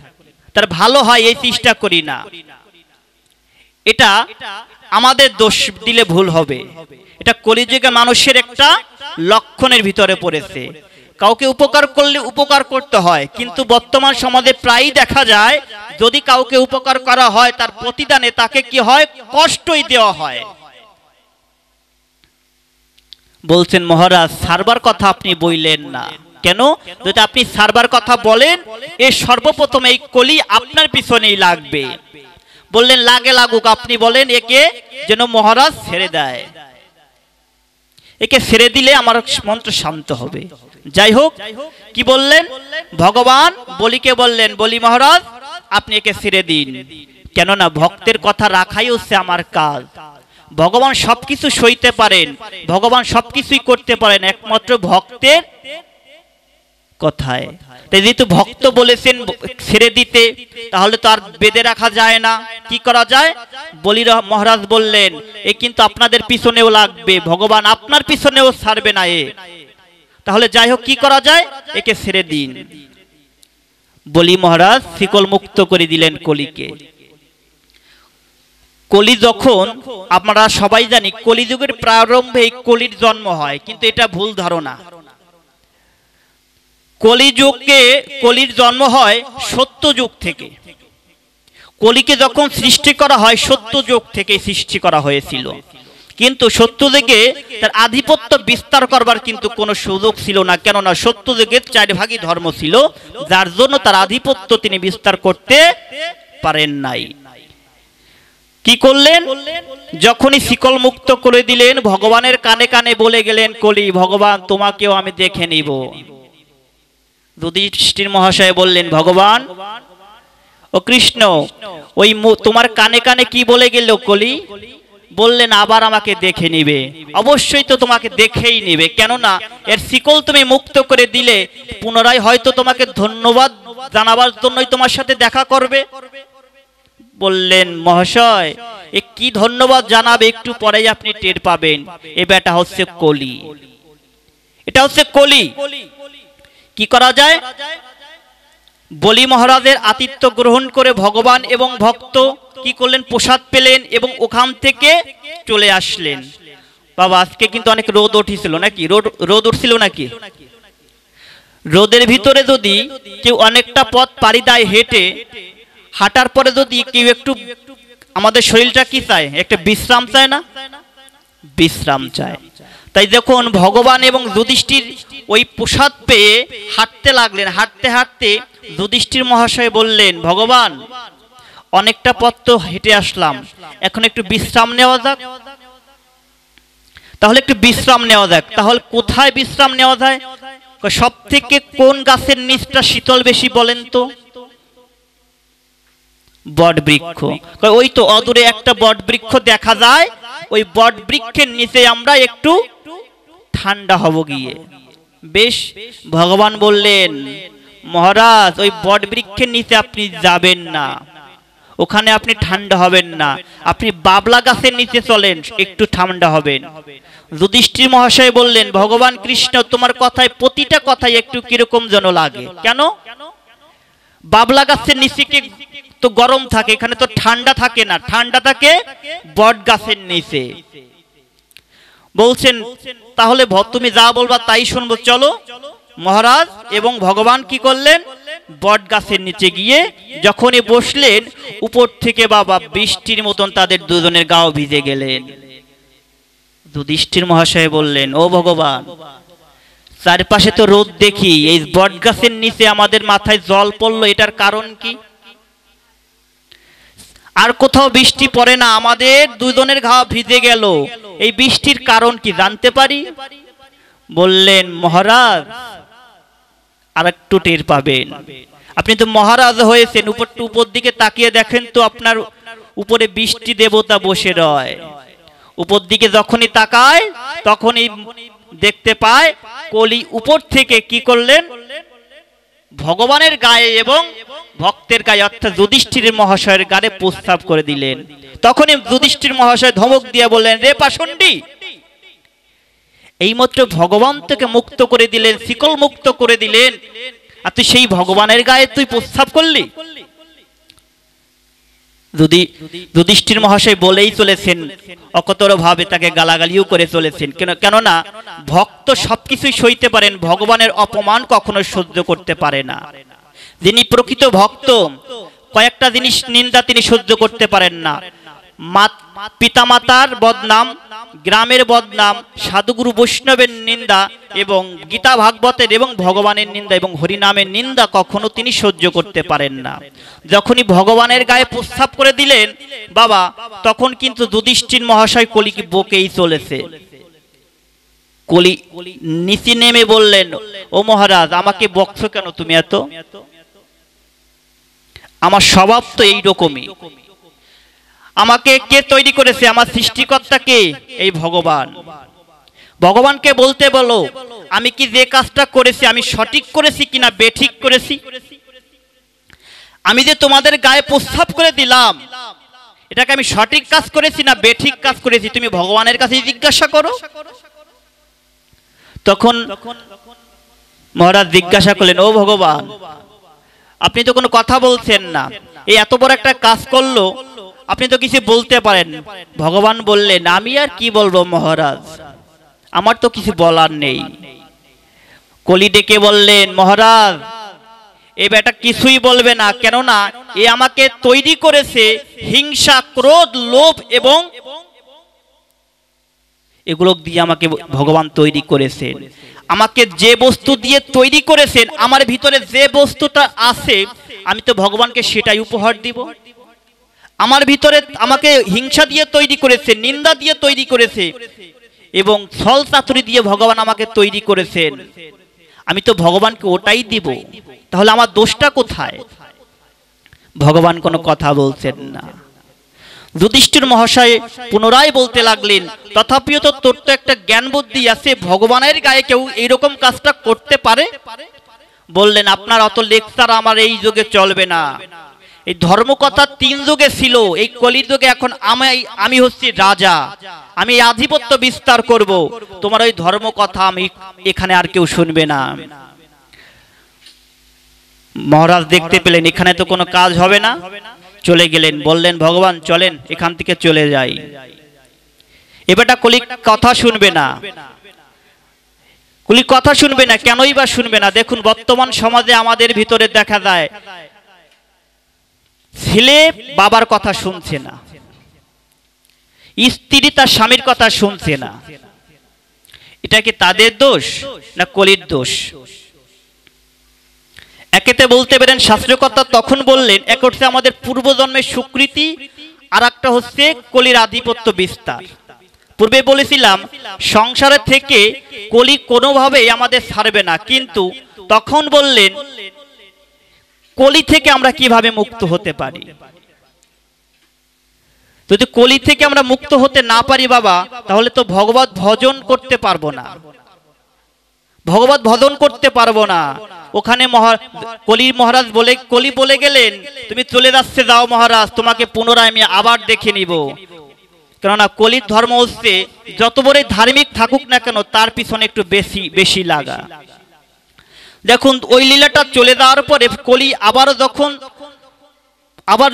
তার ভালো হয় এই চেষ্টা করি না। এটা আমাদের দোষ দিলে ভুল হবে। এটা কলিযুগে মানুষের একটা লক্ষণের ভিতরে পড়েছে। কাউকে উপকার করলে উপকার করতে হয়, কিন্তু বর্তমান সমাজে প্রায়ই দেখা যায় যদি কাউকে উপকার করা হয় তার প্রতিদানে তাকে কি হয়, কষ্টই দেওয়া হয়। বলছেন মহারাজ ছাড়বার কথা আপনি বললেন না কেন? যদি আপনি ছাড়বার কথা বলেন এ সর্বপ্রথম এই কলি আপনার পিছনেই লাগবে। বললেন লাগে লাগুক, আপনি বলেন একে যেন মহারাজ ছেড়ে দেয়, একে ছেড়ে দিলে আমার মনটা শান্ত হবে। যাই হোক কি বললেন ভগবান বলিকে বললেন বলি মহারাজ আপনি একে ছেড়ে দিন, কেননা ভক্তের কথা রাখাই হচ্ছে আমার কাজ। ভগবান সবকিছু সইতে পারেন, ভগবান সবকিছুই করতে পারেন একমাত্র ভক্তের কথায়। তাই যেহেতু ভক্ত বলেছেন ছেড়ে দিতে তাহলে তো আর বেঁধে রাখা যায় না, কি করা যায়? বলি মহারাজ বললেন এ কিন্তু আপনাদের পিছনেও লাগবে, ভগবান আপনার পিছনেও ছাড়বে না এ, তাহলে যাই হোক কি করা যায়, একে ছেড়ে দিন। বলি মহারাজ শিকল মুক্ত করে দিলেন কলিকে। কলি যখন আমরা সবাই জানি কলিযুগের প্রারম্ভে কলির জন্ম হয়, কিন্তু এটা ভুল ধারণা। কলিযুগে কলির জন্ম হয় সত্যযুগ থেকে। কলিকে যখন সৃষ্টি করা হয় সত্যযুগ থেকে সৃষ্টি করা হয়েছিল, কিন্তু সত্যযুগে তার আধিপত্য বিস্তার করবার কিন্তু কোনো সুযোগ ছিল না, কেননা সত্যযুগের 4 ভাগই ধর্ম ছিল, যার জন্য তার আধিপত্য তিনি বিস্তার করতে পারেন নাই। কি করলেন? যখনই শিকল মুক্ত করে দিলেন ভগবানের কানে কানে বলে গেলেন কলি ভগবান তোমাকেও আমি দেখে নিব। যুধিষ্ঠির মহাশয় বললেন ভগবান ও কৃষ্ণ ওই তোমার কানে কানে কি বলে গেল কলি? বললেন আবার আমাকে দেখে নিবে। অবশ্যই তো তোমাকে দেখেই নিবে, কেননা এর শিকল তুমি মুক্ত করে দিলে পুনরায় হয়তো তোমাকে ধন্যবাদ জানাবার জন্যই তোমার সাথে দেখা করবে। বললেন মহাশয় এ কি ধন্যবাদ জানাবে একটু পরেই আপনি টের পাবেন, এ বেটা হচ্ছে কলি, এটা হচ্ছে কলি। কি করা যায়? বলি মহারাজের আতিথ্য গ্রহণ করে ভগবান এবং ভক্ত কি করলেন, প্রসাদ পেলেন এবং ওখান থেকে চলে আসলেন। বাবা আজকে কিন্তু অনেক রোদ উঠেছিল নাকি, রোদ উঠছিল নাকি? রোদের ভিতরে যদি কেউ অনেকটা পথ পাড়ি দেয় হেঁটে, হাঁটার পরে যদি কেউ একটু আমাদের শরীরটা কি চায়, একটা বিশ্রাম চায় না? বিশ্রাম চায়। তাই যখন ভগবান এবং যুধিষ্ঠির ওই প্রসাদ পেয়ে হাঁটতে লাগলেন, হাঁটতে হাঁটতে যুধিষ্ঠির মহাশয় বললেন ভগবান অনেকটা পথ তো হেঁটে আসলাম, এখন একটু বিশ্রাম নেওয়া যাক। তাহলে একটু বিশ্রাম নেওয়া যাক। তাহলে কোথায় বিশ্রাম নেওয়া যায়? সব থেকে কোন গাছের নিচটা শীতল বেশি বলেন তো? বট বৃক্ষ। ওই তো অদূরে একটা বট বৃক্ষ দেখা যায়, ওই বট বৃক্ষের নিচে আমরা একটু ঠান্ডা হব গিয়ে। বেশ, ভগবান বললেন মহারাজ ওই বট বৃক্ষের নিচে আপনি যাবেন না, ওখানে আপনি ঠান্ডা হবেন না, আপনি বাবলা গাছের নিচে চলেন, একটু ঠান্ডা হবেন। যুধিষ্ঠির মহাশয় বললেন ভগবান কৃষ্ণ তোমার কথায় প্রতিটা কথাই একটু কিরকম যেন লাগে, কেন? বাবলা গাছের নিচে কি তো গরম থাকে, এখানে তো ঠান্ডা থাকে না, ঠান্ডা থাকে বট গাছের নিচে। বলছেন তাহলে তুমি যা বলবা তাই শুনবো, চলো। মহারাজ এবং ভগবান কি করলেন, বট গাছের নিচে গিয়ে যখনই বসলেন উপর থেকে বাবা বৃষ্টির মতন তাদের দুজনের গাও ভিজে গেলেন। যুধিষ্ঠির মহাশয় বললেন ও ভগবান চারপাশে তো রোদ দেখি, এই বট গাছের নিচে আমাদের মাথায় জল পড়লো, এটার কারণ কি? আর কোথাও বৃষ্টি পড়ে না, আমাদের দুজনের ঘা ভিজে গেল, এই বৃষ্টির কারণ কি জানতে পারি? বললেন মহারাজ আর একটু টের পাবেন, আপনি তো মহারাজ হয়েছেন, উপর দিকে তাকিয়ে দেখেন তো আপনার উপরে বৃষ্টি দেবতা বসে রয়। উপর দিকে যখনই তাকায় তখনই দেখতে পায় কলি উপর থেকে কি করলেন, ভগবানের গায়ে এবং ভক্তের গায়ে অর্থাৎ যুধিষ্ঠির মহাশয়ের গায়ে প্রস্তাব করে দিলেন। তখনই যুধিষ্ঠির মহাশয় ধমক দিয়ে বললেন, রে পাষণ্ডী, এইমাত্র ভগবান তোকে মুক্ত করে দিলেন, শিকল মুক্ত করে দিলেন, আর তুই সেই ভগবানের গায়ে তুই প্রস্তাব করলি। যুধিষ্ঠির মহাশয় বলেই চলেছেন, অকতর ভাবে তাকে গালাগালিও করে চলেছেন। কেননা ভক্ত সবকিছুই সইতে পারেন, ভগবানের অপমান কখনো সহ্য করতে পারে না। যিনি প্রকৃত ভক্ত কয়েকটা জিনিস নিন্দা তিনি সহ্য করতে পারেন না, পিতামাতার বদনাম, গ্রামের বদনাম, সাধুগুরু বৈষ্ণবের নিন্দা এবং গীতা ভাগবতের এবং ভগবানের নিন্দা এবং হরিনামের নিন্দা কখনো তিনি সহ্য করতে পারেন না। যখনই ভগবানের গায়ে প্রস্তাব করে দিলেন বাবা, তখন কিন্তু যুধিষ্ঠির মহাশয় কলিকে বকেই চলেছে। কলি নিচে নেমে বললেন, ও মহারাজ, আমাকে বকছো কেন তুমি এত? আমার স্বভাব তো এইরকমই। আমাকে কে তৈরি করেছে? আমার সৃষ্টিকর্তা কে? এই ভগবান। ভগবানকে বলতে বলো, আমি কি যে কাজটা করেছি আমি সঠিক করেছি কিনা বেঠিক করেছি? আমি যে তোমাদের গায়ে প্রস্তাব করে দিলাম, এটাকে আমি সঠিক কাজ করেছি না বেঠিক কাজ করেছি? তুমি ভগবানের কাছে জিজ্ঞাসা করো। তখন মহারাজ জিজ্ঞাসা করলেন, ও ভগবান, আপনি তো কোনো কথা বলছেন না, এই এত বড় একটা কাজ করলো, আপনি তো কিছু বলতে পারেন। ভগবান বললেন, আমি আর কি বলবো মহারাজ, আমার তো কিছু বলার নেই। কলি ডেকে বললেন, মহারাজ, এ বেটা কিছুই বলবে না, কেননা এ আমাকে তৈরি করেছে হিংসা, ক্রোধ, লোভ এবং এগুলো দিয়ে আমাকে ভগবান তৈরি করেছেন। আমাকে যে বস্তু দিয়ে তৈরি করেছেন, আমার ভিতরে যে বস্তুটা আছে আমি তো ভগবানকে সেটাই উপহার দিব। আমার ভিতরে আমাকে হিংসা দিয়ে তৈরি করেছে, নিন্দা দিয়ে তৈরি করেছে এবং ছল চাতুরি দিয়ে ভগবান আমাকে তৈরি করেছেন, আমি তো ভগবানকে ওটাই দিব। তাহলে আমার দোষটা কোথায়? ভগবান কোনো কথা বলছেন না। যুধিষ্ঠির মহাশয় পুনরায় বলতে লাগলেন, তথাপিও তো তোর তো একটা জ্ঞান বুদ্ধি আছে, ভগবানের গায়ে কেউ এইরকম কাজটা করতে পারে? বললেন, আপনার অত লেকচার আমার এই যুগে চলবে না। এই ধর্মকথা 3 যুগে ছিল, এই কলির যুগে এখন আমি হচ্ছি রাজা, আমি আধিপত্য বিস্তার করব, তোমার ওই ধর্মকথা আমি এখানে আর কেউ শুনবে না। মহারাজ দেখতে পেলেন এখানে তো কোনো কাজ হবে না, চলে গেলেন। বললেন, ভগবান চলেন, এখান থেকে চলে যাই। এবারটা কলি কথা শুনবে না। কলি কথা শুনবে না, কেনই বা শুনবে না? দেখুন বর্তমান সমাজে আমাদের ভিতরে দেখা যায় ছেলে বাবার কথা শুনছে না, স্ত্রী তার স্বামীর কথা শুনছে না। এটা কি তাদের দোষ না কলির দোষ? একেতে বলতে পারেন শাস্ত্রকর্তা তখন বললেন, এক হচ্ছে আমাদের পূর্বজন্মের স্বীকৃতি, আর একটা হচ্ছে কলির আধিপত্য বিস্তার। পূর্বে বলেছিলাম সংসারে থেকে কলি কোনোভাবেই আমাদের ছাড়বে না, কিন্তু তখন বললেন কলি থেকে আমরা কিভাবে মুক্ত হতে পারি। যদি কলি থেকে আমরা মুক্ত হতে না পারি বাবা, তাহলে তো ভগবত ভজন করতে পারবো না, ভগবত ভজন করতে পারবো না। ওখানে কলির মহারাজ কলি বলে গেলেন, তুমি চলে যাচ্ছে, যাও মহারাজ, তোমাকে পুনরায় আমি আবার দেখে নিব। কেননা কলির ধর্ম হচ্ছে যত বড়ই ধার্মিক থাকুক না কেন তার পিছনে একটু বেশি লাগা। দেখুন ওই লীলাটা চলে যাওয়ার পরে কলি আবার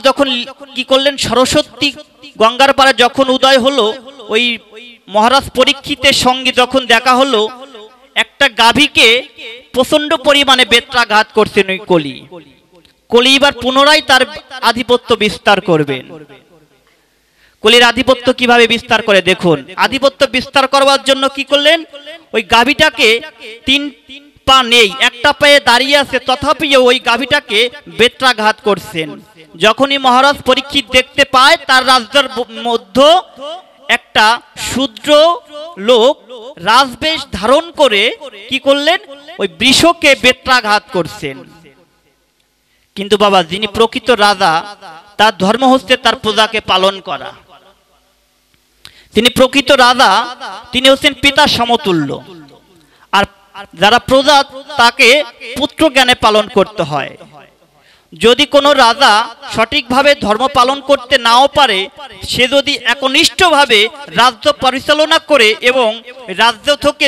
যখন কি করলেন, সরস্বতী গঙ্গার পাড়ে যখন উদয় হলো, ওই মহারাজ পরীক্ষিতের সঙ্গে যখন দেখা হলো, একটা গাভীকে প্রচন্ড পরিমাণে বেত্রাঘাত করছেন ওই কলি এবার পুনরায় তার আধিপত্য বিস্তার করবেন। কলির আধিপত্য কিভাবে বিস্তার করে দেখুন। আধিপত্য বিস্তার করবার জন্য কি করলেন, ওই গাভীটাকে পা নেই, একটা পায়ে দাঁড়িয়ে আছে, তথাপিও ওই গাভীটাকে বেত্রাঘাত করছেন। যখনই মহারাজ পরীক্ষিত দেখতে পায় তার রাজ্যের মধ্যে একটা শূদ্র লোক রাজবেশ ধারণ করে কি করলেন, ওই বৃষকে বেত্রাঘাত করছেন। কিন্তু বাবা যিনি প্রকৃত রাজা, তার ধর্ম হচ্ছে তার প্রজাকে পালন করা। তিনি প্রকৃত রাজা, তিনি হচ্ছেন পিতার সমতুল্য। আর যারা প্রজা তাকে পুত্র জ্ঞানে পালন করতে হয়। যদি কোনো রাজা সঠিকভাবে ধর্ম পালন করতে নাও পারে, সে যদি একনিষ্ঠভাবে রাজ্য পরিচালনা করে এবং রাজ্য থেকে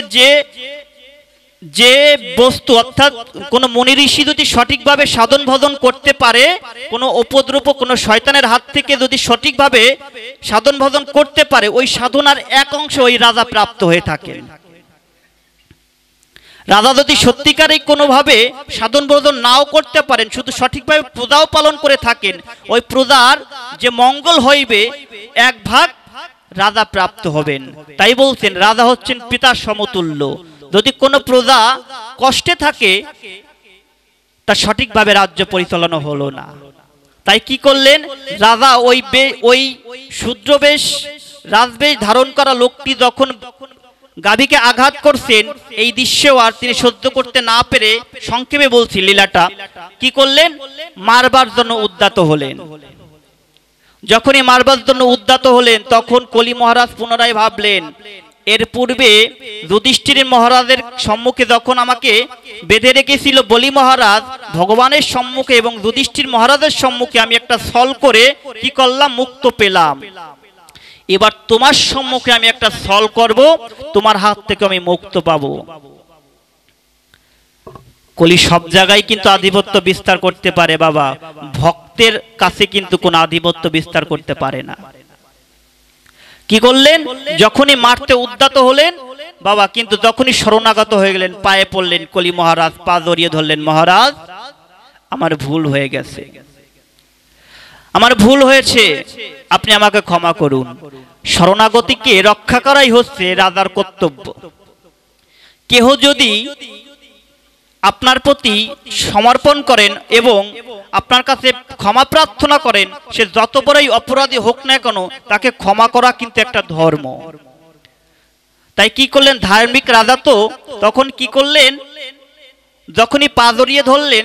যে বস্তু অর্থাৎ কোনো মুনি ঋষি যদি সঠিকভাবে সাধন ভজন করতে পারে, কোনো উপদ্রব কোনো শয়তানের হাত থেকে যদি সঠিকভাবে সাধন ভজন করতে পারে, ওই সাধনার এক অংশ ওই রাজা প্রাপ্ত হয়ে থাকেন। রাজা যদি সত্যিকারে কোনোভাবে সাধন ভজন নাও করতে পারেন, শুধু সঠিকভাবে প্রজাও পালন করে থাকেন, ওই প্রজার যে মঙ্গল হইবে এক ভাগ রাজা প্রাপ্ত হবেন। তাই বলছেন রাজা হচ্ছেন পিতার সমতুল্য। যদি কোনো প্রজা কষ্টে থাকে, তা সঠিকভাবে রাজ্য পরিচালনা হলো না। তাই কি করলেন, রাজা ওই শূদ্রবেশ রাজবেশ ধারণ করা লোকটি যখন গাভীকে আঘাত করছেন, এই দৃশ্যও আর তিনি সহ্য করতে না পেরে, সংক্ষেপে বলছি লীলাটা, কি করলেন, মারবার জন্য উদ্যত হলেন। যখনই মারবার জন্য উদ্যত হলেন, তখন কলি মহারাজ পুনরায় ভাবলেন, এর পূর্বে যুধিষ্ঠির মহারাজের সম্মুখে যখন আমাকে বেঁধে রেখেছিল বলি মহারাজ, ভগবানের সম্মুখে এবং যুধিষ্ঠির মহারাজের সম্মুখে আমি একটা ছল করে কি করলাম, মুক্ত পেলাম। এবার তোমার সম্মুখে আমি একটা ছল করব, তোমার হাত থেকে আমি মুক্ত পাবো। কলি সব জায়গায় কিন্তু আধিপত্য বিস্তার করতে পারে বাবা, ভক্তের কাছে কিন্তু কোন আধিপত্য বিস্তার করতে পারে না। কি করলেন, যখনই মারতে উদ্যত হলেন বাবা, কিন্তু যখনই শরণাগত হয়ে গেলেন, পায়ে পড়লেন কলি মহারাজ, পা জড়িয়ে ধরলেন, মহারাজ আমার ভুল হয়ে গেছে, আমার ভুল হয়েছে, আপনি আমাকে ক্ষমা করুন। শরণাগতিকে রক্ষা করাই হচ্ছে রাজার কর্তব্য। কেহ যদি আপনার প্রতি সমর্পণ করেন এবং আপনার কাছে ক্ষমা প্রার্থনা করেন, সে যত বড়ই অপরাধী হোক না কেন, তাকে ক্ষমা করা কিন্তু একটা ধর্ম। তাই কি করলেন, ধার্মিক রাজা তো তখন কি করলেন, যখনই পা জড়িয়ে ধরলেন,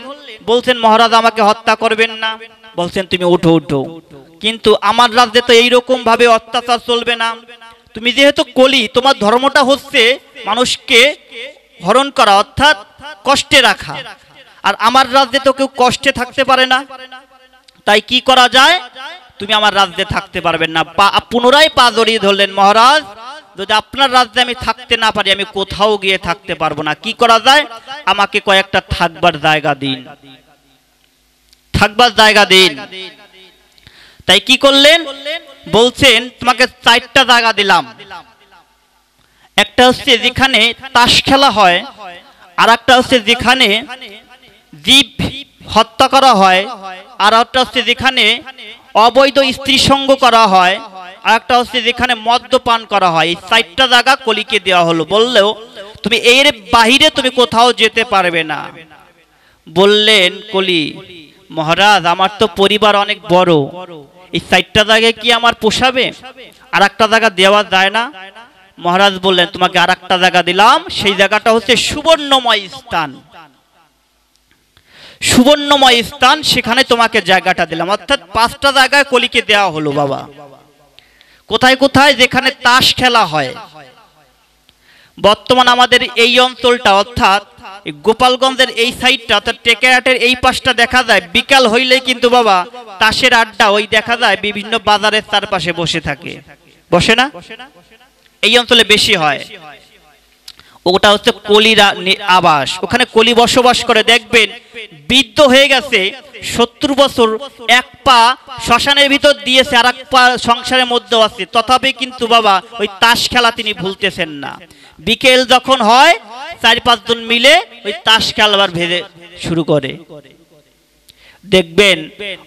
বলছেন মহারাজ আমাকে হত্যা করবেন না, বলছেন তুমি উঠো উঠো, কিন্তু আমার রাজ্যে তো এইরকম ভাবে অত্যাচার চলবে না। তুমি যেহেতু কলি, তোমার ধর্মটা হচ্ছে মানুষকে হরণ করা, অর্থাৎ কষ্টে রাখা, আর আমার রাজ্যে তো কেউ কষ্টে থাকতে পারে না। তাই কি করা যায়, তুমি আমার রাজ্যে থাকতে পারবেন না। পুনরায় পা জড়িয়ে ধরলেন, মহারাজ যদি আপনার রাজ্যে আমি থাকতে না পারি, আমি কোথাও গিয়ে থাকতে পারবো না। কি করা যায়, আমাকে কয়েকটা থাকবার জায়গা দিন, থাকবার জায়গা দিন। তাই কি করলেন, বলছেন তোমাকে 4টা জায়গা দিলাম। একটা হচ্ছে যেখানে তাস খেলা হয়, আর একটা হচ্ছে যেখানে জীব হত্যা করা হয়, আর একটা হচ্ছে যেখানে অবৈধ স্ত্রী সঙ্গ করা হয়, আর একটা হচ্ছে যেখানে মদ্যপান করা হয়। এই 4টা জায়গা কলিকে দেওয়া হলো, বললেও তুমি এর বাহিরে তুমি কোথাও যেতে পারবে না। বললেন কলি, মহারাজ আমার তো পরিবার অনেক বড়, এই 4টা জায়গায় কি আমার পোষাবে, আর একটা জায়গা দেওয়া যায় না? মহারাজ বললেন তোমাকে আর একটা জায়গা দিলাম, সেই জায়গাটা হচ্ছে সুবর্ণময় স্থান, সুবর্ণময় স্থান, সেখানে তোমাকে জায়গাটা দিলাম। অর্থাৎ 5টা জায়গায় কলিকে দেওয়া হলো বাবা। কোথায় কোথায়, যেখানে তাস খেলা হয়। বর্তমান আমাদের এই অঞ্চলটা, অর্থাৎ গোপালগঞ্জের এই সাইডটা, অর্থাৎ টেকেরহাটের এই পাশটা দেখা যায়, বিকাল হইলেই কিন্তু বাবা তাসের আড্ডা ওই দেখা যায় বিভিন্ন বাজারের চারপাশে বসে থাকে, বসে না? এই অঞ্চলে বেশি হয়। ওটা হচ্ছে কলির আবাস, ওখানে কলি বসবাস করে। দেখবেন বৃদ্ধ হয়ে গেছে, 70 বছর, এক পা শ্মশানের ভিতর দিয়েছে, আর এক পা সংসারের মধ্যে আছে, তথাপি কিন্তু বাবা ওই তাস খেলা তিনি ভুলতেছেন না। বিকেল যখন হয় 4-5 জন মিলে ওই তাস খেলবার ভেবে শুরু করে। দেখবেন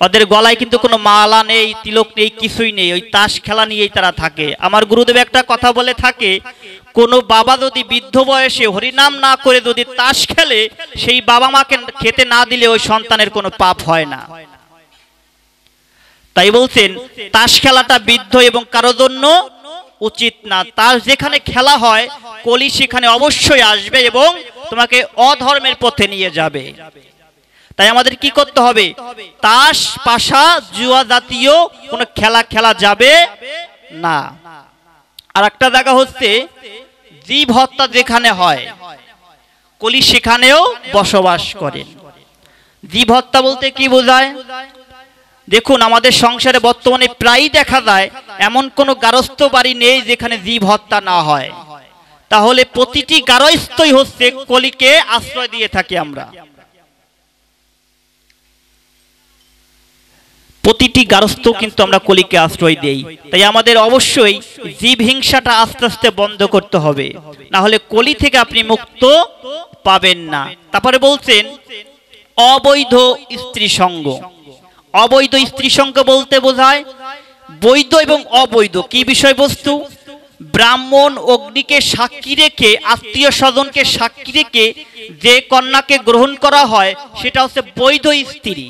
ওদের গলায় কিন্তু কোনো মালা নেই, তিলক নেই, কিছুই নেই, ওই তাস খেলা নিয়েই তারা থাকে। আমার গুরুদেব একটা কথা বলে থাকে, কোনো বাবা যদি বৃদ্ধ বয়সে হরিনাম না করে যদি তাস খেলে, সেই বাবা মাকে খেতে না দিলে ওই সন্তানের কোনো পাপ হয় না। তাই বলছেন তাস খেলাটা বৃদ্ধ এবং কারো জন্য উচিত না। তাস যেখানে খেলা হয় কলি সেখানে অবশ্যই আসবে এবং তোমাকে অধর্মের পথে নিয়ে যাবে। তাই আমাদের কি করতে হবে? তাস পাশা জুয়া জাতীয় কোনো খেলা খেলা যাবে না। আর একটা জায়গা হচ্ছে জীব হত্যা যেখানে হয় কলি সেখানেও বসবাস করেন। জীব হত্যা বলতে কি বোঝায়? দেখুন আমাদের সংসারে বর্তমানে প্রায়ই দেখা যায় এমন কোনো গারস্থ বাড়ি নেই যেখানে জীব হত্যা না হয়। তাহলে প্রতিটি গারস্থই হচ্ছে কলিকে আশ্রয় দিয়ে থাকি আমরা। প্রতিটি গারস্থ কিন্তু আমরা কলিকে আশ্রয় দেই। তাই আমাদের অবশ্যই জীব হিংসাটা আস্তে আস্তে বন্ধ করতে হবে, না হলে কলি থেকে আপনি মুক্ত পাবেন না। তারপরে বলছেন অবৈধ স্ত্রী সঙ্গ। অবৈধ স্ত্রী সঙ্গ বলতে বোঝায় বৈধ এবং অবৈধ কি বিষয়বস্তু? ব্রাহ্মণ অগ্নিকে সাক্ষী রেখে, আত্মীয় স্বজনকে সাক্ষী রেখে যে কন্যাকে গ্রহণ করা হয় সেটা হচ্ছে বৈধ স্ত্রী।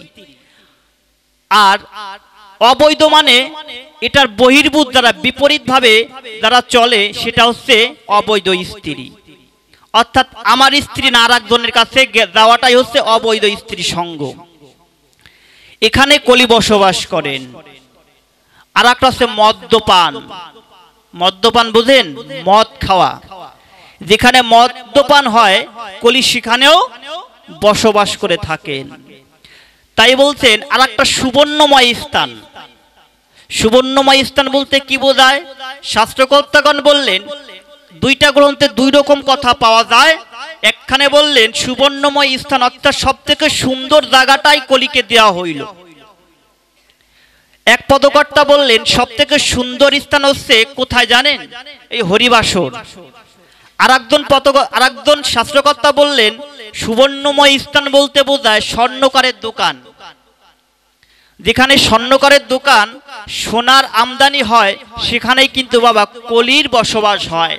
আর অবৈধ মানে এটার বহির্ভূত যারা বিপরীতভাবে যারা চলে সেটা হচ্ছে অবৈধ স্ত্রী। অর্থাৎ আমার স্ত্রী না আর একজনের কাছে যাওয়াটাই হচ্ছে অবৈধ স্ত্রী সঙ্গ। এখানে কলি বসবাস করেন। আর একটা হচ্ছে মদ্যপান। মদ্যপান বুঝেন? মদ খাওয়া। যেখানে মদ্যপান হয় কলি সেখানেও বসবাস করে থাকেন। তাই বলছেন আর একটা সুবর্ণময় স্থান। সুবর্ণময় স্থান বলতে কি বোঝায়? শাস্ত্রকর্তাগণ বললেন দুইটা গ্রন্থে দুই রকম কথা পাওয়া যায়। একখানে বললেন সুবর্ণময় স্থান অর্থাৎ সব থেকে সুন্দর জায়গাটাই কলিকে দেওয়া হইল। এক পদকর্তা বললেন সব থেকে সুন্দর স্থান হচ্ছে কোথায় জানেন? এই হরিবাসর। আর একজন শাস্ত্রকর্তা বললেন সুবর্ণময় স্থান বলতে বোঝায় স্বর্ণকারের দোকান। যেখানে স্বর্ণকারের দোকান, সোনার আমদানি হয়, সেখানেই কিন্তু বাবা কলির বসবাস হয়।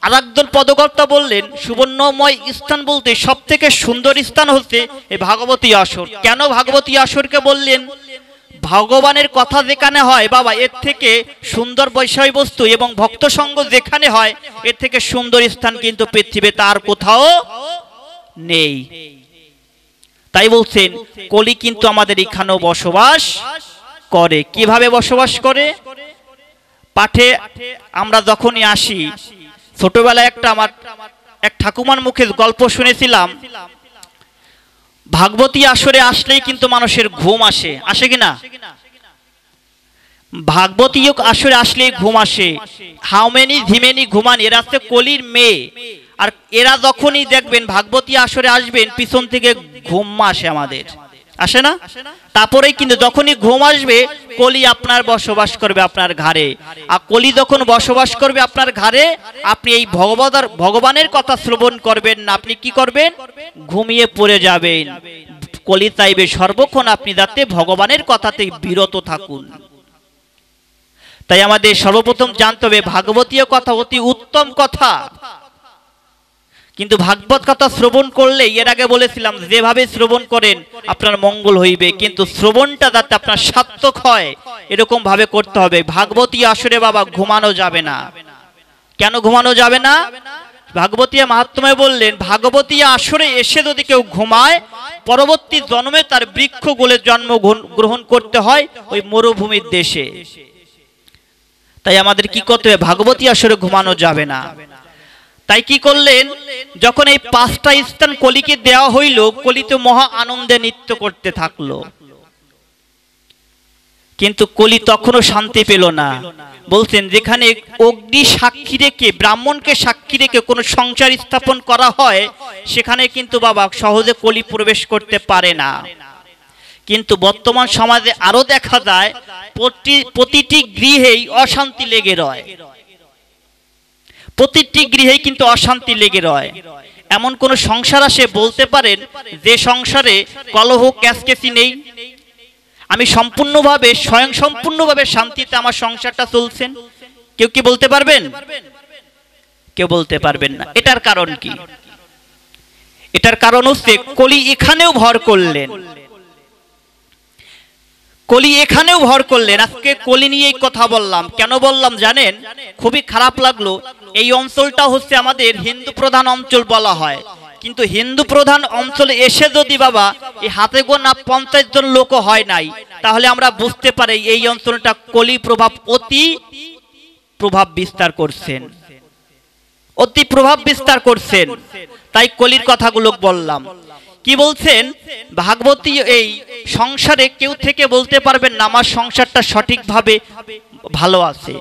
আর একজন পদকর্তা বললেন সুবর্ণময় স্থান বলতে সব থেকে সুন্দর স্থান হচ্ছে এই ভাগবতী আসর। কেন ভাগবতী আসরকে বললেন? ভগবানের কথা যেখানে হয় বাবা, এর থেকে সুন্দর বিষয়বস্তু এবং ভক্ত সঙ্গ যেখানে হয় এর থেকে সুন্দর স্থান কিন্তু পৃথিবীতে আর কোথাও নেই। তাই বলছেন কলি কিন্তু আমাদের এখানেও বসবাস করে। কিভাবে বসবাস করে? পাঠে আমরা যখনই আসি, ছোটবেলায় আমার এক ঠাকুমার মুখে গল্প শুনেছিলাম, ভাগবতী আসরে আসলেই কিন্তু মানুষের ঘুম আসে। আসে কিনা? ভাগবতী আসরে আসলেই ঘুম আসে। হাউমেনি ধিমেনি ঘুমান, এরা হচ্ছে কলির মেয়ে। আর এরা যখনই দেখবেন ভাগবতী আসরে আসবেন পিছন থেকে ঘুম আসে আমাদের, আসে না? তারপরেই কিন্তু যখনই ঘুম আসবে কলি আপনার বসবাস করবে আপনার ঘরে। আর কলি যখন বসবাস করবে আপনার ঘরে, আপনি এই ভগবানের কথা শ্রবণ করবেন না, আপনি কি করবেন? ঘুমিয়ে পড়ে যাবেন। কলি চাইবে সর্বক্ষণ আপনি যাতে ভগবানের কথাতে বিরত থাকুন। তাই আমাদের সর্বপ্রথম জানতে হবে ভাগবতীয় কথা অতি উত্তম কথা, কিন্তু ভাগবত কথা শ্রবণ করলে, এর আগে বলেছিলাম যেভাবে শ্রবণ করেন আপনার মঙ্গল হইবে, কিন্তু শ্রবণটা যাতে আপনার সার্থক হয় এরকম ভাবে করতে হবে। ভাগবতী আসরে বাবা ঘুমানো যাবে না। কেন ঘুমানো যাবে না? ভাগবতী মাহাত্ম্যে বললেন ভাগবতী আসরে এসে যদি কেউ ঘুমায় পরবর্তী জন্মে তার বৃক্ষ গোলে জন্ম গ্রহণ করতে হয় ওই মরুভূমির দেশে। তাই আমাদের কি করতে হবে? ভাগবতী আসরে ঘুমানো যাবে না। তাই কি করলেন? যখন এই 5টা স্থান কলিকে দেওয়া হইল, কলি তো মহা আনন্দে নৃত্য করতে থাকলো, কিন্তু কলি তখনও শান্তি পেল না। বলছেন যেখানে অগ্নি সাক্ষী রেখে, ব্রাহ্মণকে সাক্ষী রেখে কোনো সংসার স্থাপন করা হয় সেখানে কিন্তু বাবা সহজে কলি প্রবেশ করতে পারে না। কিন্তু বর্তমান সমাজে আরো দেখা যায় প্রতিটি গৃহেই অশান্তি লেগে রয়। প্রতিটি গৃহেই কিন্তু অশান্তি লেগে রয়। এমন কোন সংসার আসে বলতে পারেন যে সংসারে কলহ ক্যাসকেসি নেই, আমি সম্পূর্ণভাবে সম্পূর্ণভাবে শান্তিতে আমার সংসারটা চলছেন? কেউ কি বলতে পারবেন? কেউ বলতে পারবেন না। এটার কারণ কি? এটার কারণ হচ্ছে কলি এখানেও ভর করলেন, কলি এখানেও ভর করলেন। আজকে কলি নিয়ে কথা বললাম। কেন বললাম জানেন? খুবই খারাপ লাগলো। এই অঞ্চলটা হচ্ছে আমাদের হিন্দু প্রধান অঞ্চল বলা হয়, কিন্তু হিন্দু প্রধান অঞ্চলে এসে যদি বাবা এই হাতে গোনা 50 জন লোক হয় নাই, তাহলে আমরা বুঝতে পারি এই অঞ্চলটা কলি প্রভাব অতি প্রভাব বিস্তার করছেন, অতি প্রভাব বিস্তার করছেন। তাই কলির কথাগুলো বললাম। কি বলছেন ভাগবতী? এই সংসারে কেউ থেকে বলতে পারবেন না আমার সংসারটা সঠিকভাবে ভালো আছে।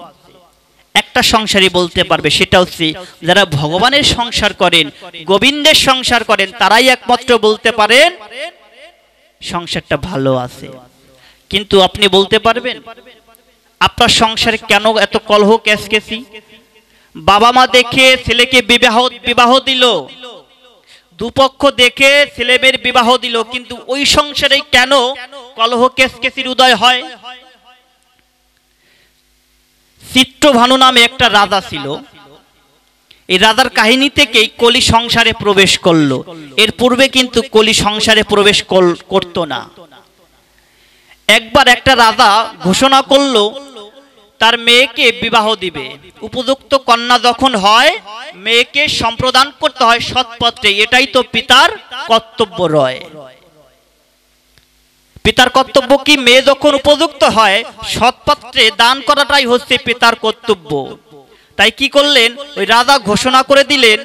একটা সংসারই বলতে পারবে, সেটা হচ্ছে যারা ভগবানের সংসার করেন, গোবিন্দের সংসার করেন, তারাই একমাত্র বলতে পারেন সংসারটা ভালো আছে। কিন্তু আপনি বলতে পারবেন আপনার সংসারে কেন এত কলহ ক্যাসকেসি? বাবা মা দেখে ছেলেকে বিবাহ দিল, দুপক্ষ দেখে ছেলেমেয়ের বিবাহ দিল, কিন্তু ওই সংসারে কেন কলহ ক্যাসকেসির উদয় হয়? চিত্রভানু নামে একটা রাজা ছিল। এই রাজার কাহিনী থেকেই কলি সংসারে প্রবেশ করলো। এর পূর্বে কিন্তু কলি সংসারে প্রবেশ করতো না। একবার একটা রাজা ঘোষণা করলো তার মেয়েকে বিবাহ দিবে। উপযুক্ত কন্যা যখন হয় মেয়েকে সম্প্রদান করতে হয় সৎপত্রে, এটাই তো পিতার কর্তব্য রয়। পিতার কর্তব্য কি? মেয়ে যখন উপযুক্ত হয় সৎপাত্রে দান করাটাই হচ্ছে পিতার কর্তব্য। তাই কি করলেন? ওই রাজা ঘোষণা করে দিলেন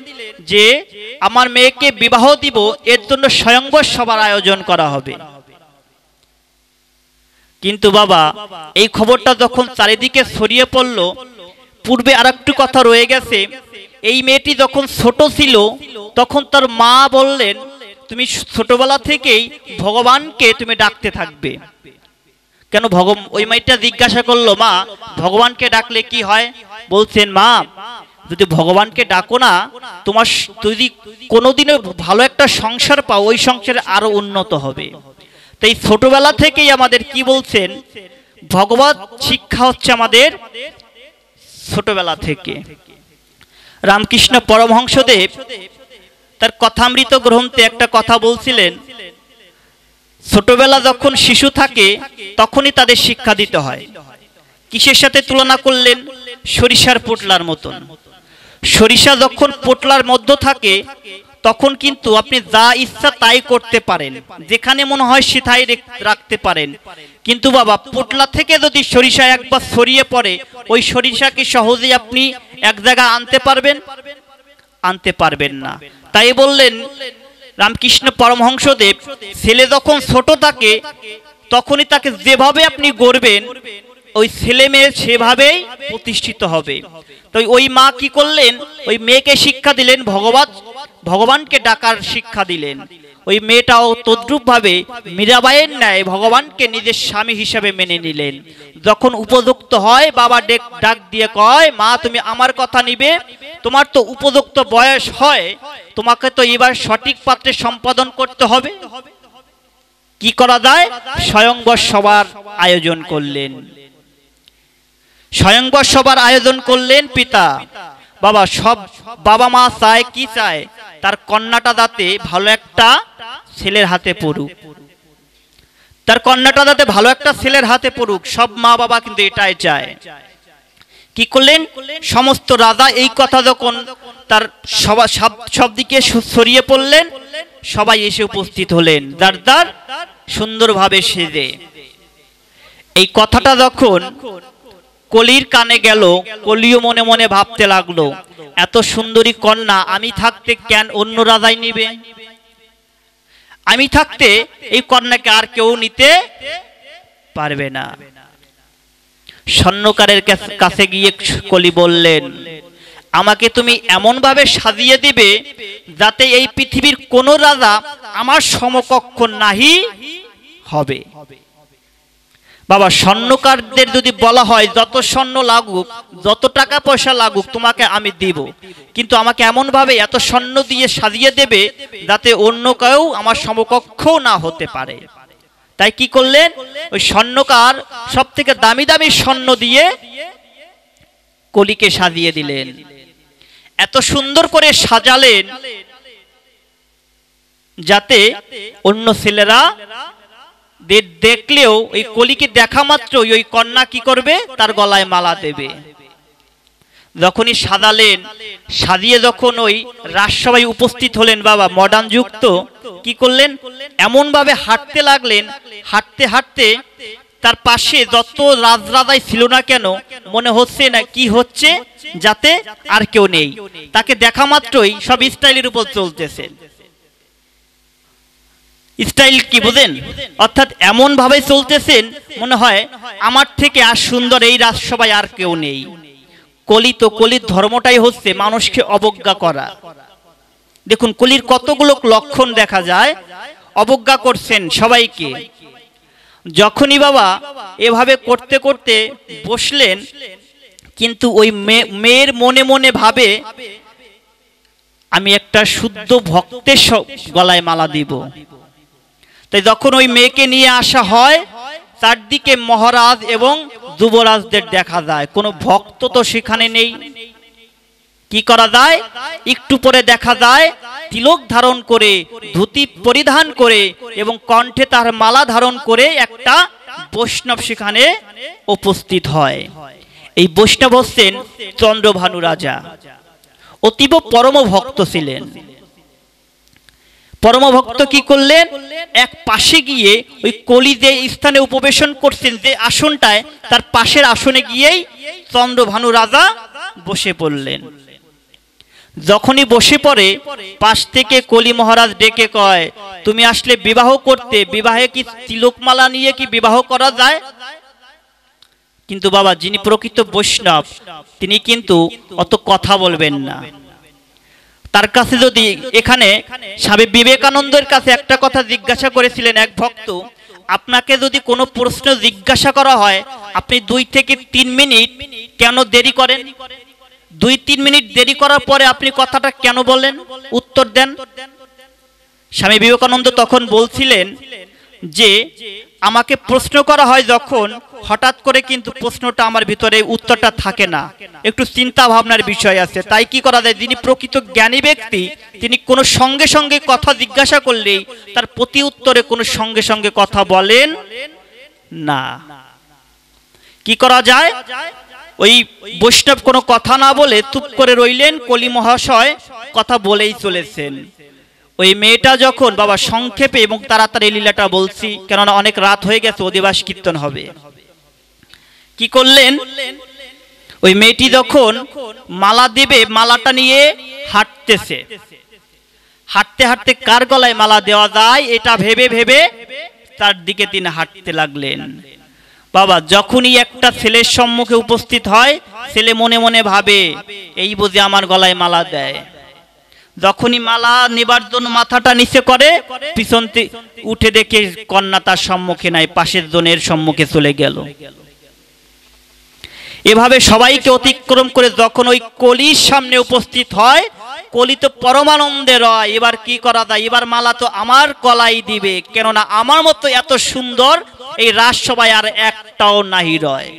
যে আমার মেয়েকে বিবাহ দিব, এর জন্য স্বয়ংবর সভার আয়োজন করা হবে। কিন্তু বাবা এই খবরটা যখন চারিদিকে ছড়িয়ে পড়লো, পূর্বে আরেকটু কথা রয়ে গেছে। এই মেয়েটি যখন ছোট ছিল তখন তার মা বললেন তুমি ছোটবেলা থেকেই ভগবানকে তুমি ডাকতে থাকবে। কেন? ওই মেয়েটা জিজ্ঞাসা করলো মা ভগবানকে ডাকলে কি হয়? বলছেন মা যদি ভগবানকে ডাকো না, তোমার যদি কোনোদিনও ভালো একটা সংসার পাও, ওই সংসারে আরো উন্নত হবে। তাই ছোটবেলা থেকেই আমাদের কি বলছেন, ভগবত শিক্ষা হচ্ছে আমাদের ছোটবেলা থেকে। রামকৃষ্ণ পরমহংসদেব তার কথামৃত গ্রন্থে একটা কথা বলছিলেন, ছোটবেলা যখন শিশু থাকে তখনই তাদের শিক্ষা দিতে হয়। কিসের সাথে তুলনা করলেন? সরিষার পোটলার মতন। সরিষা যখন পোটলার মধ্যে থাকে তখন কিন্তু আপনি যা ইচ্ছা তাই করতে পারেন, যেখানে মনে হয় সেটাই রাখতে পারেন। কিন্তু বাবা পোটলা থেকে যদি সরিষা একবার ছড়িয়ে পড়ে, ওই সরিষাকে সহজেই আপনি এক জায়গায় আনতে পারবেন? আনতে পারবেন না। তাই বললেন রামকৃষ্ণ পরমহংসদেব, ছেলে যখন ছোট থাকে তখনই তাকে যেভাবে আপনি গড়বেন ওই ছেলে মেয়ে সেভাবেই প্রতিষ্ঠিত হবে। তো ওই মা কি করলেন? ওই মেয়েকে শিক্ষা দিলেন, ভগবানকে ডাকার শিক্ষা দিলেন। ওই মেয়েটাও তদ্রূপ ভাবে মীরাবাইয়ের ন্যায় ভগবানকে নিজের স্বামী হিসাবে মেনে নিলেন। যখন উপযুক্ত হয় বাবা ডাক দিয়ে কয় মা তুমি আমার কথা নিবে, তোমার তো উপযুক্ত বয়স হয়, তোমাকে তো এবার সঠিক পাত্রে সম্পাদন করতে হবে। কি করা যায়? স্বয়ংবর সভার আয়োজন করলেন। স্বয়ংবর সভার আয়োজন করলেন পিতা। বাবা সব বাবা মা চায় কি চায়? তার কন্যাটা যাতে ভালো একটা ছেলের হাতে পড়ুক, তার কন্যাটা যাতে ভালো একটা ছেলের হাতে পড়ুক। সব মা বাবা কিন্তু এটাই চায়। কি করলেন? সমস্ত রাজা এই কথা যখন তার সব দিকে ছড়িয়ে পড়লেন, সবাই এসে উপস্থিত হলেন যার যার সুন্দরভাবে সেজে। এই কথাটা যখন কলির কানে গেল, কলিও মনে মনে ভাবতে লাগলো এত সুন্দরী কন্যা আমি থাকতে কেন অন্য রাজাই নিবে? আমি থাকতে এই কন্যাকে আর কেউ নিতে পারবে না। স্বর্ণকারের কাছে গিয়ে কলি বললেন আমাকে তুমি এমন ভাবে সাজিয়ে দিবে যাতে এই পৃথিবীর কোন রাজা আমার সমকক্ষ নাহি হবে। বাবা স্বর্ণকারদের যদি বলা হয় যত স্বর্ণ লাগুক, যত টাকা পয়সা লাগুক তোমাকে আমি দিব, কিন্তু আমাকে এমন ভাবে এত স্বর্ণ দিয়ে সাজিয়ে দেবে যাতে অন্য কেউ আমার সমকক্ষ না হতে পারে। তাই কি করলেন, ওই স্বর্ণকার সব থেকে দামি দামি স্বর্ণ দিয়ে কলিকে সাজিয়ে দিলেন। এত সুন্দর করে সাজালেন যাতে অন্য ছেলেরা দেখলেও ওই কলিকে দেখা মাত্র ওই কন্যা কি করবে, তার গলায় মালা দেবে। যখনই সাজালেন, সাজিয়ে যখন ওই রাজসভায় উপস্থিত হলেন, বাবা মডার্ন যুক্ত কি করলেন, এমন ভাবে হাঁটতে লাগলেন, হাঁটতে হাঁটতে তার পাশে যত রাজরাজাই ছিল না কেন মনে হচ্ছে না কি হচ্ছে, যাতে আর কেউ নেই। তাকে দেখা মাত্রই সব স্টাইলের উপর চলতেছেন। স্টাইল কি বুঝেন, অর্থাৎ এমন ভাবে চলতেছেন মনে হয় আমার থেকে আর সুন্দর এই রাজসভায় আর কেউ নেই। কলি তো, কলির ধর্মটাই হচ্ছে মানুষকে অবজ্ঞা করা। দেখুন কলির কতগুলো লক্ষণ দেখা যায়, অবজ্ঞা করছেন সবাইকে। যখনই বাবা এভাবে করতে করতে বসলেন, কিন্তু ওই মেয়ের মনে মনে ভাবে আমি একটা শুদ্ধ ভক্তের গলায় মালা দিব। তাই যখন ওই মেয়েকে নিয়ে আসা হয়, চারদিকে মহারাজ এবং যুবরাজদের দেখা যায়, কোনো ভক্ত তো সেখানে নেই। কি করা যায়, একটু পরে দেখা যায় তিলক ধারণ করে, ধুতি পরিধান করে এবং কণ্ঠে তার মালা ধারণ করে একটা বৈষ্ণব সেখানে উপস্থিত হয়। এই বৈষ্ণব হচ্ছেন চন্দ্রভানু রাজা, অতীব পরম ভক্ত ছিলেন। পরম ভক্ত কি করলেন, এক পাশে গিয়ে ওই কলি যে স্থানে উপবেশন করছেন, যে আসনটায়, তার পাশের আসনে গিয়েই চন্দ্রভানু রাজা বসে পড়লেন। যখনই বসে পড়ে, পাশ থেকে কলি মহারাজ ডেকে কয়, তুমি আসলে বিবাহ করতে, বিবাহে কি তিলকমালা নিয়ে কি বিবাহ করা যায়? কিন্তু বাবা যিনি প্রকৃত বৈষ্ণব তিনি কিন্তু অত কথা বলবেন না। তার কাছে যদি এখানে স্বামী বিবেকানন্দের কাছে একটা কথা জিজ্ঞাসা করেছিলেন এক ভক্ত, আপনাকে যদি কোনো প্রশ্ন জিজ্ঞাসা করা হয় আপনি 2 থেকে 3 মিনিট কেন দেরি করেন? 2-3 মিনিট দেরি করার পরে আপনি কথাটা কেন বলেন, উত্তর দেন। স্বামী বিবেকানন্দ তখন বলছিলেন যে আমাকে প্রশ্ন করা হয় যখন, হঠাৎ করে কিন্তু প্রশ্নটা আমার ভিতরে উত্তরটা থাকে না, একটু চিন্তা ভাবনার বিষয় আছে। তাই কি করা যায়, যিনি প্রকৃত জ্ঞানী ব্যক্তি তিনি কোনো সঙ্গে সঙ্গে কথা জিজ্ঞাসা করলেই তার প্রতি উত্তরে কোনো সঙ্গে সঙ্গে কথা বলেন না। কি করা যায়, ওই বৈষ্ণব কোনো কথা না বলে চুপ করে রইলেন, কলি মহাশয় কথা বলেই চলেছেন। ওই মেয়েটা যখন, বাবা সংক্ষেপে এবং তাড়াতাড়ি লীলাটা বলছি কেননা অনেক রাত হয়ে গেছে, অধিবাস কীর্তন হবে। কি করলেন, ওই মেয়েটি যখন মালা দেবে, মালাটা নিয়ে হাঁটতেছে, হাঁটতে হাঁটতে কার গলায় মালা দেওয়া যায় এটা ভেবে ভেবে তার দিকে তিনি হাঁটতে লাগলেন। বাবা যখনই একটা ছেলের সম্মুখে উপস্থিত হয়, ছেলে মনে মনে ভাবে এই বুঝি আমার গলায় মালা দেয়। যখনই মালা নেবার জন্য মাথাটা নিচে করে, পিছন উঠে দেখে কন্যা তার সম্মুখে নাই, পাশের জনের সম্মুখে চলে গেল। এভাবে সবাইকে অতিক্রম করে যখন ওই কলির সামনে উপস্থিত হয়, কলি তো পরমানন্দে রয়। এবার কি করা যায়, এবার মালা তো আমার গলায় দিবে, কেননা আমার মতো এত সুন্দর এই রাজসভায় আর একটাও নাহি রয়।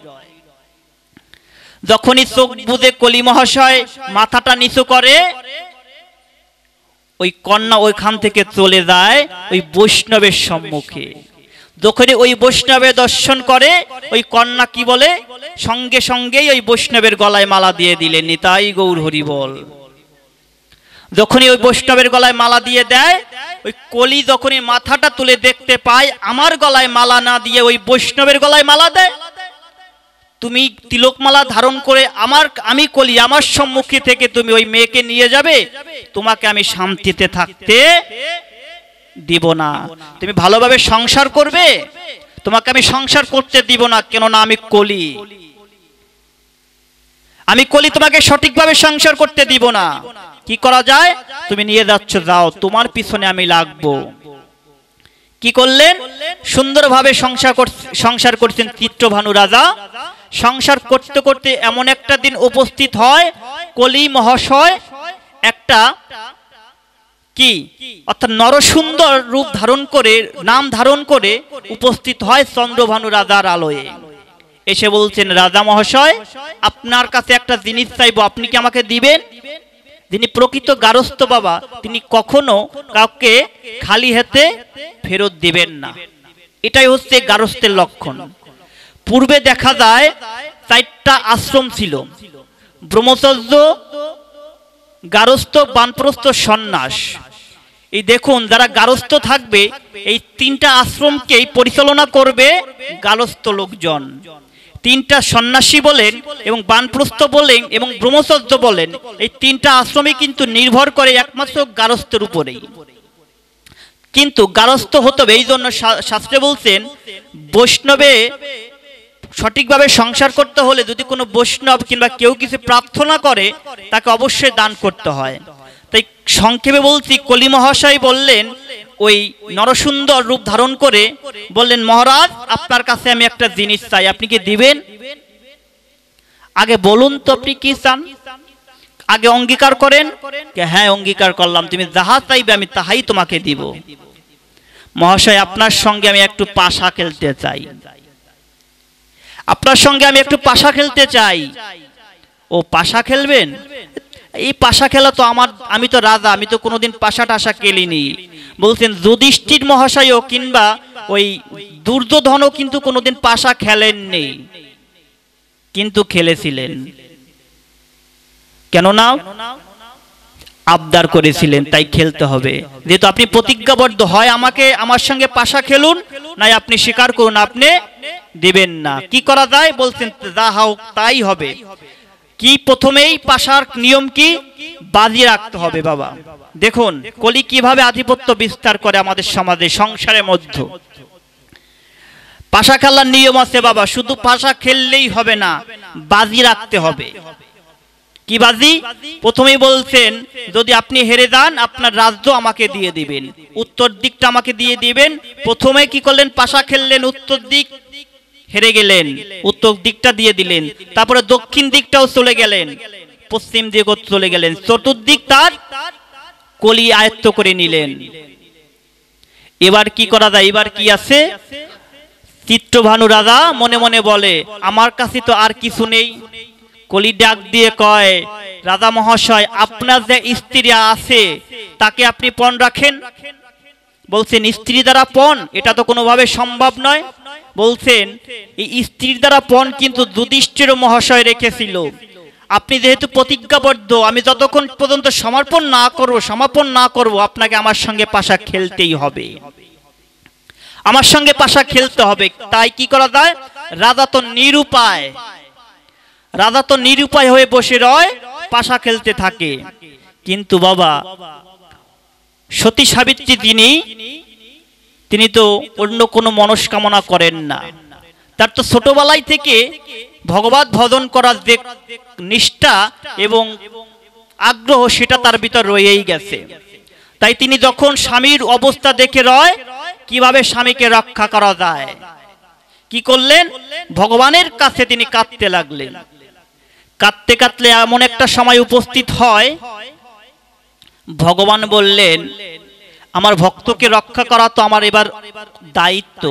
যখনই চোখ বুজে কলি মহাশয় মাথাটা নিচু করে, ওই কন্যা ওইখান থেকে চলে যায় ওই বৈষ্ণবের সম্মুখে। যখনই ওই বৈষ্ণবের দর্শন করে, ওই কন্যা কি বলে, সঙ্গে সঙ্গেই ওই বৈষ্ণবের গলায় মালা দিয়ে দিলেন। নিতাই গৌর হরি বল। যখনই ওই বৈষ্ণবের গলায় মালা দিয়ে দেয়, ওই কলি যখনই মাথাটা তুলে দেখতে পায় আমার গলায় মালা না দিয়ে ওই বৈষ্ণবের গলায় মালা দেয়, তুমি তিলকমালা ধারণ করে আমি কলি আমার সম্মুখে থেকে তুমি ওই মেয়েকে নিয়ে যাবে, তোমাকে আমি শান্তিতে থাকতে দিব না। তুমি ভালোভাবে সংসার করবে, তোমাকে আমি সংসার করতে দিব না, কেননা আমি কলি, তোমাকে সঠিকভাবে সংসার করতে দিব না। কি করা যায়, তুমি নিয়ে যাচ্ছ, যাও, তোমার পিছনে আমি লাগবো। কি করলেন? সুন্দরভাবে সংসার করছেন চিত্রভানু রাজা। সংসার করতে করতে এমন একটা দিন উপস্থিত হয়, কলি মহাশয় একটা কি অর্থাৎ নরসুন্দর রূপ ধারণ করে, নাম ধারণ করে উপস্থিত হয় চন্দ্রভানু রাজার আলয়ে। এসে বলছেন, রাজা মহাশয়, আপনার কাছে একটা জিনিস চাইবো, আপনি কি আমাকে দিবেন? যিনি প্রকৃত গারস্থ বাবা, তিনি কখনো কাউকে খালি হাতে ফেরত দিবেন না। এটাই হচ্ছে গারস্থের লক্ষণ। পূর্বে দেখা যায় 4টা আশ্রম ছিল, ব্রহ্মচর্য, গারস্থ, বানপ্রস্থ, সন্ন্যাস। এই দেখুন, যারা গারস্থ থাকবে এই 3টা আশ্রমকেই পরিচালনা করবে গারস্থ লোকজন। 3টা সন্ন্যাসী বলেন এবং বানপ্রস্থ বলেন এবং ব্রহ্মচর্য বলেন, এই 3টা আশ্রমই কিন্তু নির্ভর করে একমাত্র গারস্থের উপরেই। কিন্তু গারস্থ হতে হবে, এই জন্য শাস্ত্রে বলছেন বৈষ্ণবে সঠিকভাবে সংসার করতে হলে যদি কোনো বৈষ্ণব কিংবা কেউ কিছু প্রার্থনা করে তাকে অবশ্যই দান করতে হয়। তাই সংক্ষেপে বলছি, কলি মহাশয় বললেন, ওই নরসুন্দর রূপ ধারণ করে বললেন, মহারাজ, আপনার কাছে আমি একটা জিনিস চাই, আপনি কি দিবেন? আগে বলুন তো আপনি কি চান, আগে অঙ্গীকার করেন। হ্যাঁ, অঙ্গীকার করলাম, তুমি যাহা চাইবে আমি তাহাই তোমাকে দিব। মহাশয়, আপনার সঙ্গে আমি একটু পাশা খেলতে চাই, আপনার সঙ্গে আমি একটু পাশা খেলতে চাই। ও পাশা খেলবেন? এই পাশা খেলা তো আমি তো রাজা, আমি তো কোনোদিন পাশা টাশা খেলিনি। বলছেন, যুধিষ্ঠির মহাশয়ও কিংবা ওই দুর্যোধনও কিন্তু কোনোদিন পাশা খেলেননি, কিন্তু খেলেছিলেন। কেননা আবদার করেছিলেন, তাই খেলতে হবে। যেহেতু আপনি প্রতিজ্ঞাবদ্ধ, হয় আমার সঙ্গে পাশা খেলুন, নাই আপনি স্বীকার করুন আপনি দিবেন না। কি করা যায়? বলছেন, যা হোক তাই হবে। কি প্রথমেই পাশার নিয়ম কি? বাজি রাখতে হবে বাবা। দেখুন কলি কিভাবে আধিপত্য বিস্তার করে আমাদের সমাজে, সংসারের মধ্যে। পাশা খেলার নিয়ম আছে বাবা, শুধু পাশা খেললেই হবে না, বাজি রাখতে হবে। কি বাজি? প্রথমেই বলছেন, যদি আপনি হেরে যান আপনার রাজ্য আমাকে দিয়ে দিবেন, উত্তর দিকটা আমাকে দিয়ে দিবেন। প্রথমে কি করলেন? পাশা খেললেন, উত্তর দিক হেরে গেলেন, উত্তর দিকটা দিয়ে দিলেন। তারপরে দক্ষিণ দিকটাও চলে গেলেন, পশ্চিম দিকও চলে গেলেন, চতুর্দিক তার কলি আয়ত্ত করে নিলেন। এবার কি করা যায়? এবার কি আছে? চিত্রভানু রাজা মনে মনে বলে, আমার কাছে তো আর কিছু নেই। কলি ডাক দিয়ে কয়, রাজা মহাশয়, আপনার যে স্ত্রী আছে তাকে আপনি পণ রাখেন। বলছেন, স্ত্রী দ্বারা পণ? এটা তো কোনোভাবে সম্ভব নয়। বলছেন, এই স্ত্রীর দ্বারা পণ কিন্তু যুধিষ্ঠির মহাশয় রেখেছিল। আপনি যেহেতু প্রতিজ্ঞাবদ্ধ, আমি যতক্ষণ পর্যন্ত সমর্পণ না করব আপনাকে আমার সঙ্গে পাশা খেলতেই হবে, আমার সঙ্গে পাশা খেলতে হবে। তাই কি করা যায়? রাজা তো নিরুপায় হয়ে বসে রয়, পাশা খেলতে থাকে। কিন্তু বাবা সতী সাবিত্রী তিনি তো অন্য কোনো মনস্কামনা করেন না। তার তো ছোটবেলায় থেকে ভগবত ভজন করার যে নিষ্ঠা এবং আগ্রহ সেটা তার ভিতর রয়েই গেছে। তাই তিনি যখন স্বামীর অবস্থা দেখে রয় কিভাবে স্বামীকে রক্ষা করা যায়, কি করলেন? ভগবানের কাছে তিনি কাঁদতে লাগলেন। কাঁদতে কাঁদতে এমন একটা সময় উপস্থিত হয়, ভগবান বললেন, আমার ভক্তকে রক্ষা করা তো আমার এবার দায়িত্ব।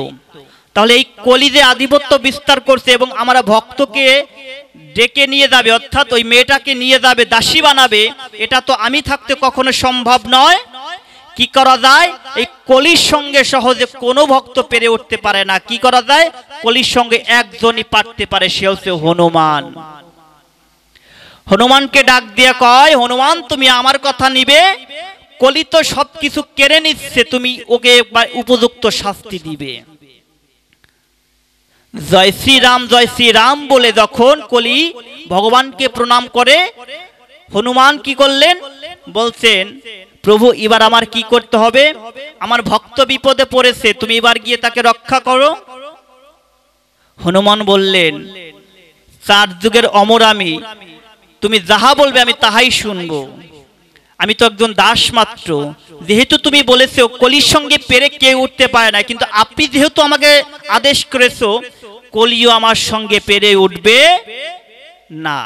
তাহলে এই কলি যে আধিপত্য বিস্তার করছে এবং আমরা ভক্তকে ডেকে নিয়ে যাবে, অর্থাৎ ওই মেয়েটাকে নিয়ে যাবে, দাসী বানাবে, এটা তো আমি থাকতে কখনো সম্ভব নয়। কি করা যায়? এই কলির সঙ্গে সহজে কোনো ভক্ত পেরে উঠতে পারে না। কি করা যায়? কলির সঙ্গে একজনই পারতে পারে, সে হচ্ছে হনুমান। হনুমানকে ডাক দিয়ে কয়, হনুমান, তুমি আমার কথা নিবে, কলি তো সবকিছু কেড়ে নিচ্ছে, তুমি ওকে উপযুক্ত শাস্তি দিবে। জয় শ্রীরাম বলে যখন কলি ভগবানকে প্রণাম করে, হনুমান কি করলেন? বলছেন, প্রভু, এবার আমার কি করতে হবে? আমার ভক্ত বিপদে পড়েছে, তুমি এবার গিয়ে তাকে রক্ষা করো। হনুমান বললেন, 4 যুগের অমর আমি, তুমি যাহা বলবে আমি তাহাই শুনবো। আমি তো একজন দাস মাত্র। যেহেতু তুমি বলেছো কলির সঙ্গে পেরে কেউ উঠতে পারে না, কিন্তু আপনি যেহেতু আমাকে আদেশ করেছো কলিও আমার সঙ্গে পেরে উঠবে না।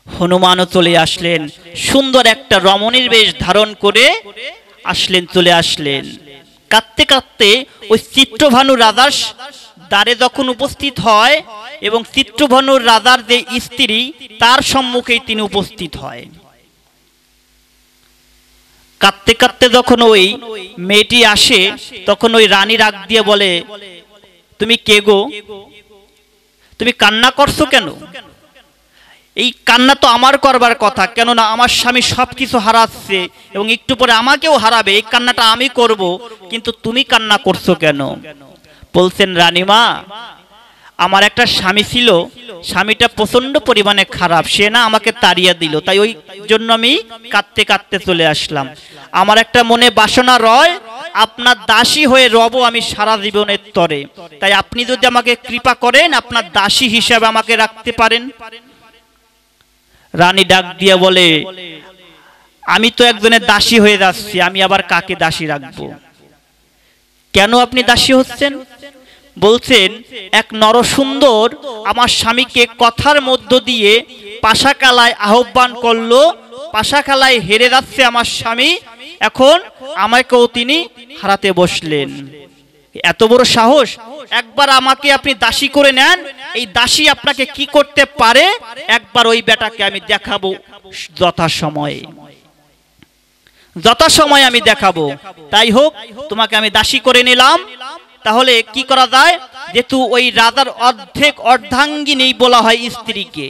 হনুমানও চলে আসলেন, সুন্দর একটা রমণীর বেশ ধারণ করে আসলেন, চলে আসলেন। কাঁদতে কাঁদতে ওই চিত্রভানু রাজার দ্বারে যখন উপস্থিত হয় এবং চিত্রভানুর রাজার যে স্ত্রী তার সম্মুখেই তিনি উপস্থিত হয়। কাঁদতে কাঁদতে যখন ওই মেয়েটি আসে তখন ওই রানী রাগ দিয়ে বলে, তুমি কে গো, তুমি কান্না করছো কেন? এই কান্না তো আমার করবার কথা, কেননা আমার স্বামী সবকিছু হারাচ্ছে এবং একটু পরে আমাকেও হারাবে, এই কান্নাটা আমি করব, কিন্তু তুমি কান্না করছো কেন? বলছেন, রানীমা, আমার একটা স্বামী ছিল, স্বামীটা প্রচন্ড পরিমাণে খারাপ, সে না আমাকে তাড়িয়ে দিল, তাই ওই জন্য আমি কাঁদতে কাঁদতে চলে আসলাম। আমার একটা মনে বাসনা রয়, আপনার দাসী হয়ে রব আমি সারা জীবনের তরে, তাই আপনি যদি আমাকে কৃপা করেন আপনার দাসী হিসাবে আমাকে রাখতে পারেন। রানী ডাক দিয়ে বলে, আমি তো একজনের দাসী হয়ে যাচ্ছি, আমি আবার কাকে দাসী রাখবো? কেন আপনি দাসী হচ্ছেন? বলছেন, এক নরসুন্দর আমার স্বামীকে কথার মধ্য দিয়ে পাশাখালায় আহ্বান করলো, পাশাখালায় হেরে যাচ্ছে আমার স্বামী, এখন আমাকেও তিনি হারাতে বসলেন। এত বড় সাহস! একবার আমাকে আপনি দাসী করে নেন, এই দাসী আপনাকে কি করতে পারে একবার ওই বেটাকে আমি দেখাবো, যথাসময়ে আমি দেখাবো। তাই হোক, তোমাকে আমি দাসী করে নিলাম। তাহলে কি করা যায়? যেহেতু ওই রাজার অর্ধাঙ্গিনী বলা হয় স্ত্রীকে,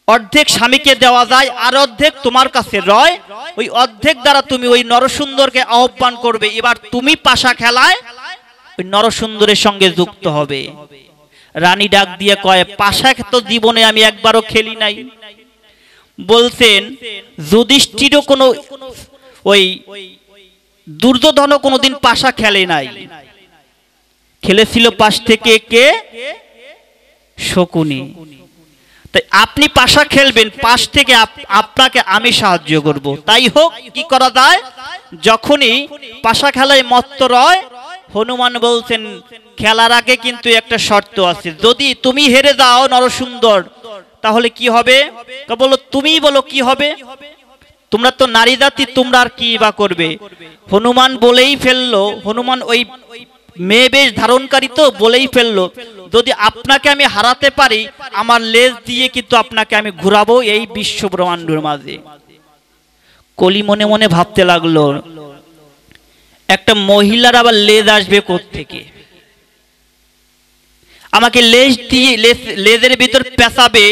অর্ধেক স্বামীকে দেওয়া যায় আর অর্ধেক তোমার কাছে রয়, ওই অর্ধেক দ্বারা তুমি ওই নরসুন্দরকে আহ্বান করবে, এবার তুমি পাশা খেলায় ওই নরসুন্দরের সঙ্গে যুক্ত হবে। রানী ডাক দিয়ে কয়, পাশা তো জীবনে আমি একবারও খেলি নাই। বলছেন, যুধিষ্ঠিরও কোনো ওই দুর্যোধনও কোনোদিন পাশা খেলে নাই, খেলেছিল পাশ থেকে কে? শকুনি। তাই আপনি পাশা খেলবেন, পাশ থেকে আপনাকে আমি সাহায্য করব। তাই হোক, কি করা যায়? যখনই পাশা খেলায় মত্ত রয়, হনুমান বলছেন, খেলার আগে কিন্তু একটা শর্ত আছে, যদি তুমি হেরে যাও নরসুন্দর তাহলে কি হবে? বলো, তুমিই বলো কি হবে? তোমরা তো নারী জাতি, তোমরা আর কি বা করবে? হনুমান বলেই ফেললো, হনুমান ওই মেয়ে বেশ ধারণকারী তো বলেই ফেললো, যদি আপনাকে আমি হারাতে পারি আমার লেজ দিয়ে কিন্তু আপনাকে আমি ঘুরাবো এই বিশ্ব ব্রহ্মাণ্ডের মাঝে। কলি মনে মনে ভাবতে লাগলো, একটা মহিলার আবার লেজ আসবে কোত্থেকে? আমাকে লেজ দিয়ে লেজের ভিতর পেঁচাবে,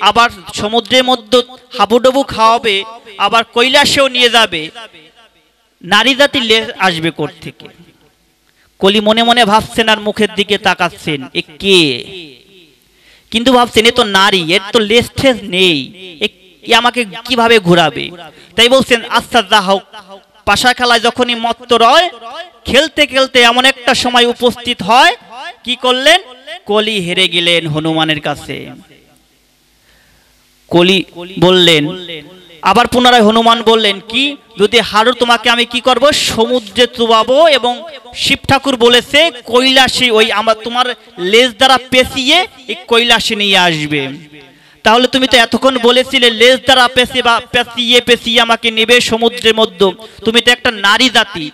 আবার সমুদ্রের মধ্যে হাবুডুবু খাওয়াবে, আবার কৈলাসেও নিয়ে যাবে, নারী জাতির লেজ আসবে কোত্থেকে? কলি মনে মনে ভাবছেন আর মুখের দিকে তাকাচ্ছেন, এ কে? কিন্তু ভাবছেন, এ তো নারী, এর তো লেজ ঠেজ নেই, এ আমাকে কিভাবে ঘুরাবে? তাই বলছেন, আচ্ছা যা হোক। পাশা খেলায় যখনই মত্ত রয়, খেলতে খেলতে এমন একটা সময় উপস্থিত হয়, কি করলেন? কলি হেরে গেলেন হনুমানের কাছে। কলি বললেন, আবার পুনরায় হনুমান বললেন, কি যদি হারো তোমাকে আমি কি করব? সমুদ্রে চুবাবো, এবং শিব ঠাকুর বলেছে কৈলাসে ওই আমার তোমার লেজ দ্বারা পেঁচিয়ে এই কৈলাসে নিয়ে আসবে। তাহলে তুমি তো এতক্ষণ বলেছিলে লেজ দ্বারা পেঁচিয়ে আমাকে নেবে সমুদ্রের মধ্যে, তুমি তো একটা নারী জাতি,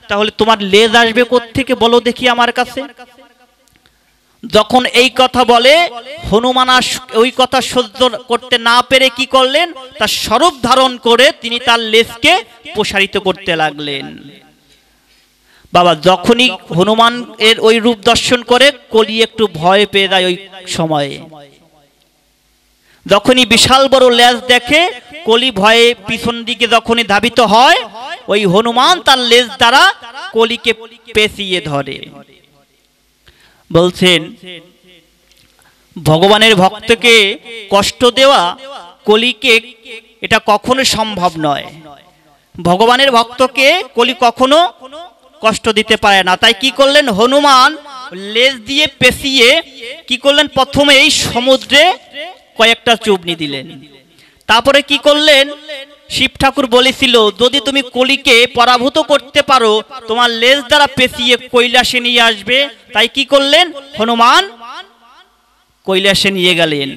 তাহলে তোমার লেজ আসবে কোত্থেকে বলো দেখি আমার কাছে? যখন এই কথা বলে, হনুমান ওই কথা সহ্য করতে না পেরে কি করলেন? তার স্বরূপ ধারণ করে তিনি তার লেজকে প্রসারিত করতে লাগলেন। বাবা, যখনই হনুমান এর ওই রূপ দর্শন করে কলি একটু ভয় পেয়ে যায়। ওই সময়ে যখনই বিশাল বড় লেজ দেখে, কলি ভয়ে পিছন দিকে যখনই ধাবিত হয়, ওই হনুমান তার লেজ দ্বারা কলিকে পেঁচিয়ে ধরে। বলছেন, ভগবানের ভক্তকে কষ্ট দেওয়া কলিকে এটা কখনো সম্ভব নয়। ভগবানের ভক্তকে কলি কখনো কষ্ট দিতে পারে না। তাই কি করলেন? হনুমান লেজ দিয়ে পেঁচিয়ে কি করলেন? প্রথমে এই সমুদ্রে কয়েকটা চুবনি দিলেন, তারপরে কি করলেন? শিব ঠাকুর বলেছিল যদি তুমি কলিকে পরাভূত করতে পারো তোমার লেজ দ্বারা পেঁচিয়ে কৈলাসে নিয়ে আসবে। তাই কি করলেন? হনুমান কৈলাসে নিয়ে গেলেন।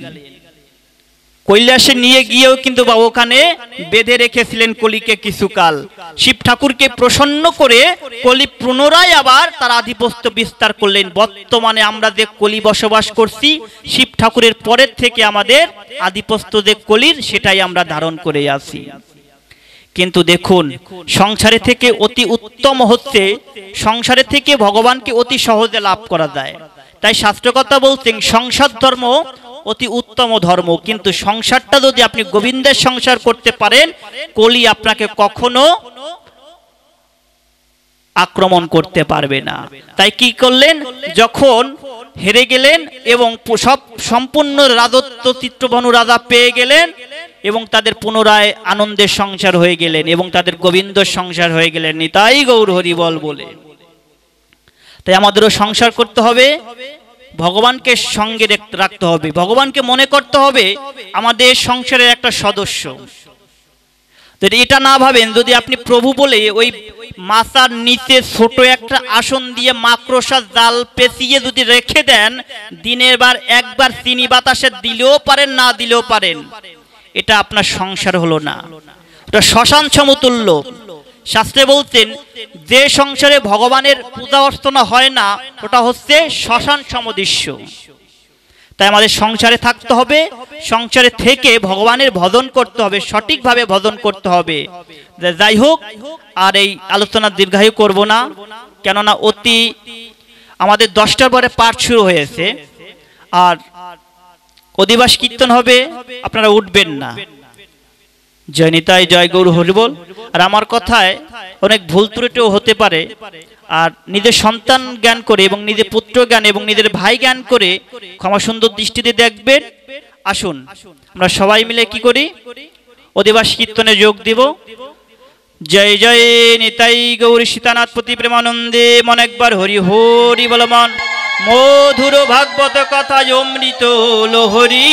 কৈলাসে নিয়ে গিয়েও কিন্তু ওখানে বেঁধে রেখেছিলেন কলিকে কিছুকাল। শিব ঠাকুরকে প্রসন্ন করে কলি পুনরায় আবার তার আধিপত্য বিস্তার করলেন। বর্তমানে আমরা যে কলি বসবাস করছি, শিব ঠাকুরের পরের থেকে আমাদের আধিপত্য যে কলির সেটাই আমরা ধারণ করে আছি। কিন্তু দেখুন, সংসারে থেকে অতি উত্তম হচ্ছে, সংসারে থেকে ভগবানকে অতি সহজে লাভ করা যায়। তাই শাস্ত্রকথা বলছেন সংসার ধর্ম অতি উত্তম ধর্ম, কিন্তু সংসারটা যদি আপনি গোবিন্দের সংসার করতে পারেন, কলি আপনাকে কখনো আক্রমণ করতে পারবে না। তাই কি করলেন? যখন হেরে গেলেন এবং সব সম্পূর্ণ রাজত্ব চিত্রভানু রাজা পেয়ে গেলেন এবং তাদের পুনরায় আনন্দের সংসার হয়ে গেলেন এবং তাদের গোবিন্দ সংসার হয়ে গেলেন। নিতাই গৌর হরি বল বলে। তাই আমাদেরও সংসার করতে হবে, ভগবানকে সঙ্গে রাখতে হবে, ভগবানকে মনে করতে হবে আমাদের সংসারের একটা সদস্য। যদি এটা না ভাবেন, যদি আপনি প্রভু বলে ওই মাথার নিচে ছোট একটা আসন দিয়ে মাকড়সার জাল পেঁচিয়ে যদি রেখে দেন, দিনের বার একবার চিনি বাতাসে দিলেও পারেন, না দিলেও পারেন, এটা আপনার সংসার হলো না, ওটা শ্মশান সমতুল্য। শাস্ত্রে বলতেন যে সংসারে ভগবানের পূজা অর্চনা হয় না ওটা হচ্ছে শ্মশান সমদৃশ্য। তাই আমাদের সংসারে থাকতে হবে, সংসারে থেকে ভগবানের ভজন করতে হবে, সঠিকভাবে ভজন করতে হবে। যাই হোক, আর এই আলোচনা দীর্ঘায়ু করব না, কেননা আমাদের 10টার পরে পাঠ শুরু হয়েছে, আর অধিবাস কীর্তন হবে, আপনারা উঠবেন না। জয় নিতাই, জয় গৌর হরি বল। আর আমার কথায় অনেক ভুল ত্রুটিও হতে পারে, আর নিজের সন্তান জ্ঞান করে এবং নিজের পুত্র জ্ঞান এবং নিজের ভাই জ্ঞান করে ক্ষমা সুন্দর দৃষ্টিতে দেখবেন। আসুন আমরা সবাই মিলে কি করি, অধিবাস কীর্তনে যোগ দিব। জয় জয় নিতাই গৌরী সীতানাথ পতি প্রেমানন্দে। মন একবার হরি হরি বল মন। মধুর ভাগবত কথা অমৃত লোহরি,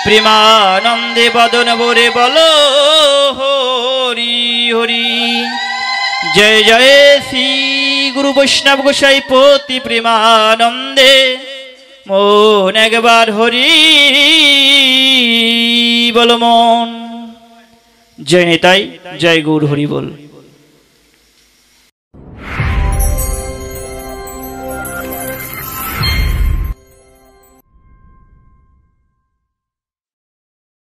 প্রেমানন্দে বদন ভরে বলো হরি হরি। জয় জয় শ্রী গুরু বৈষ্ণব গোসাই পতি প্রেমানন্দে। মন একবার হরি বল মন। জয় নিতাই, জয় গৌর হরি বল।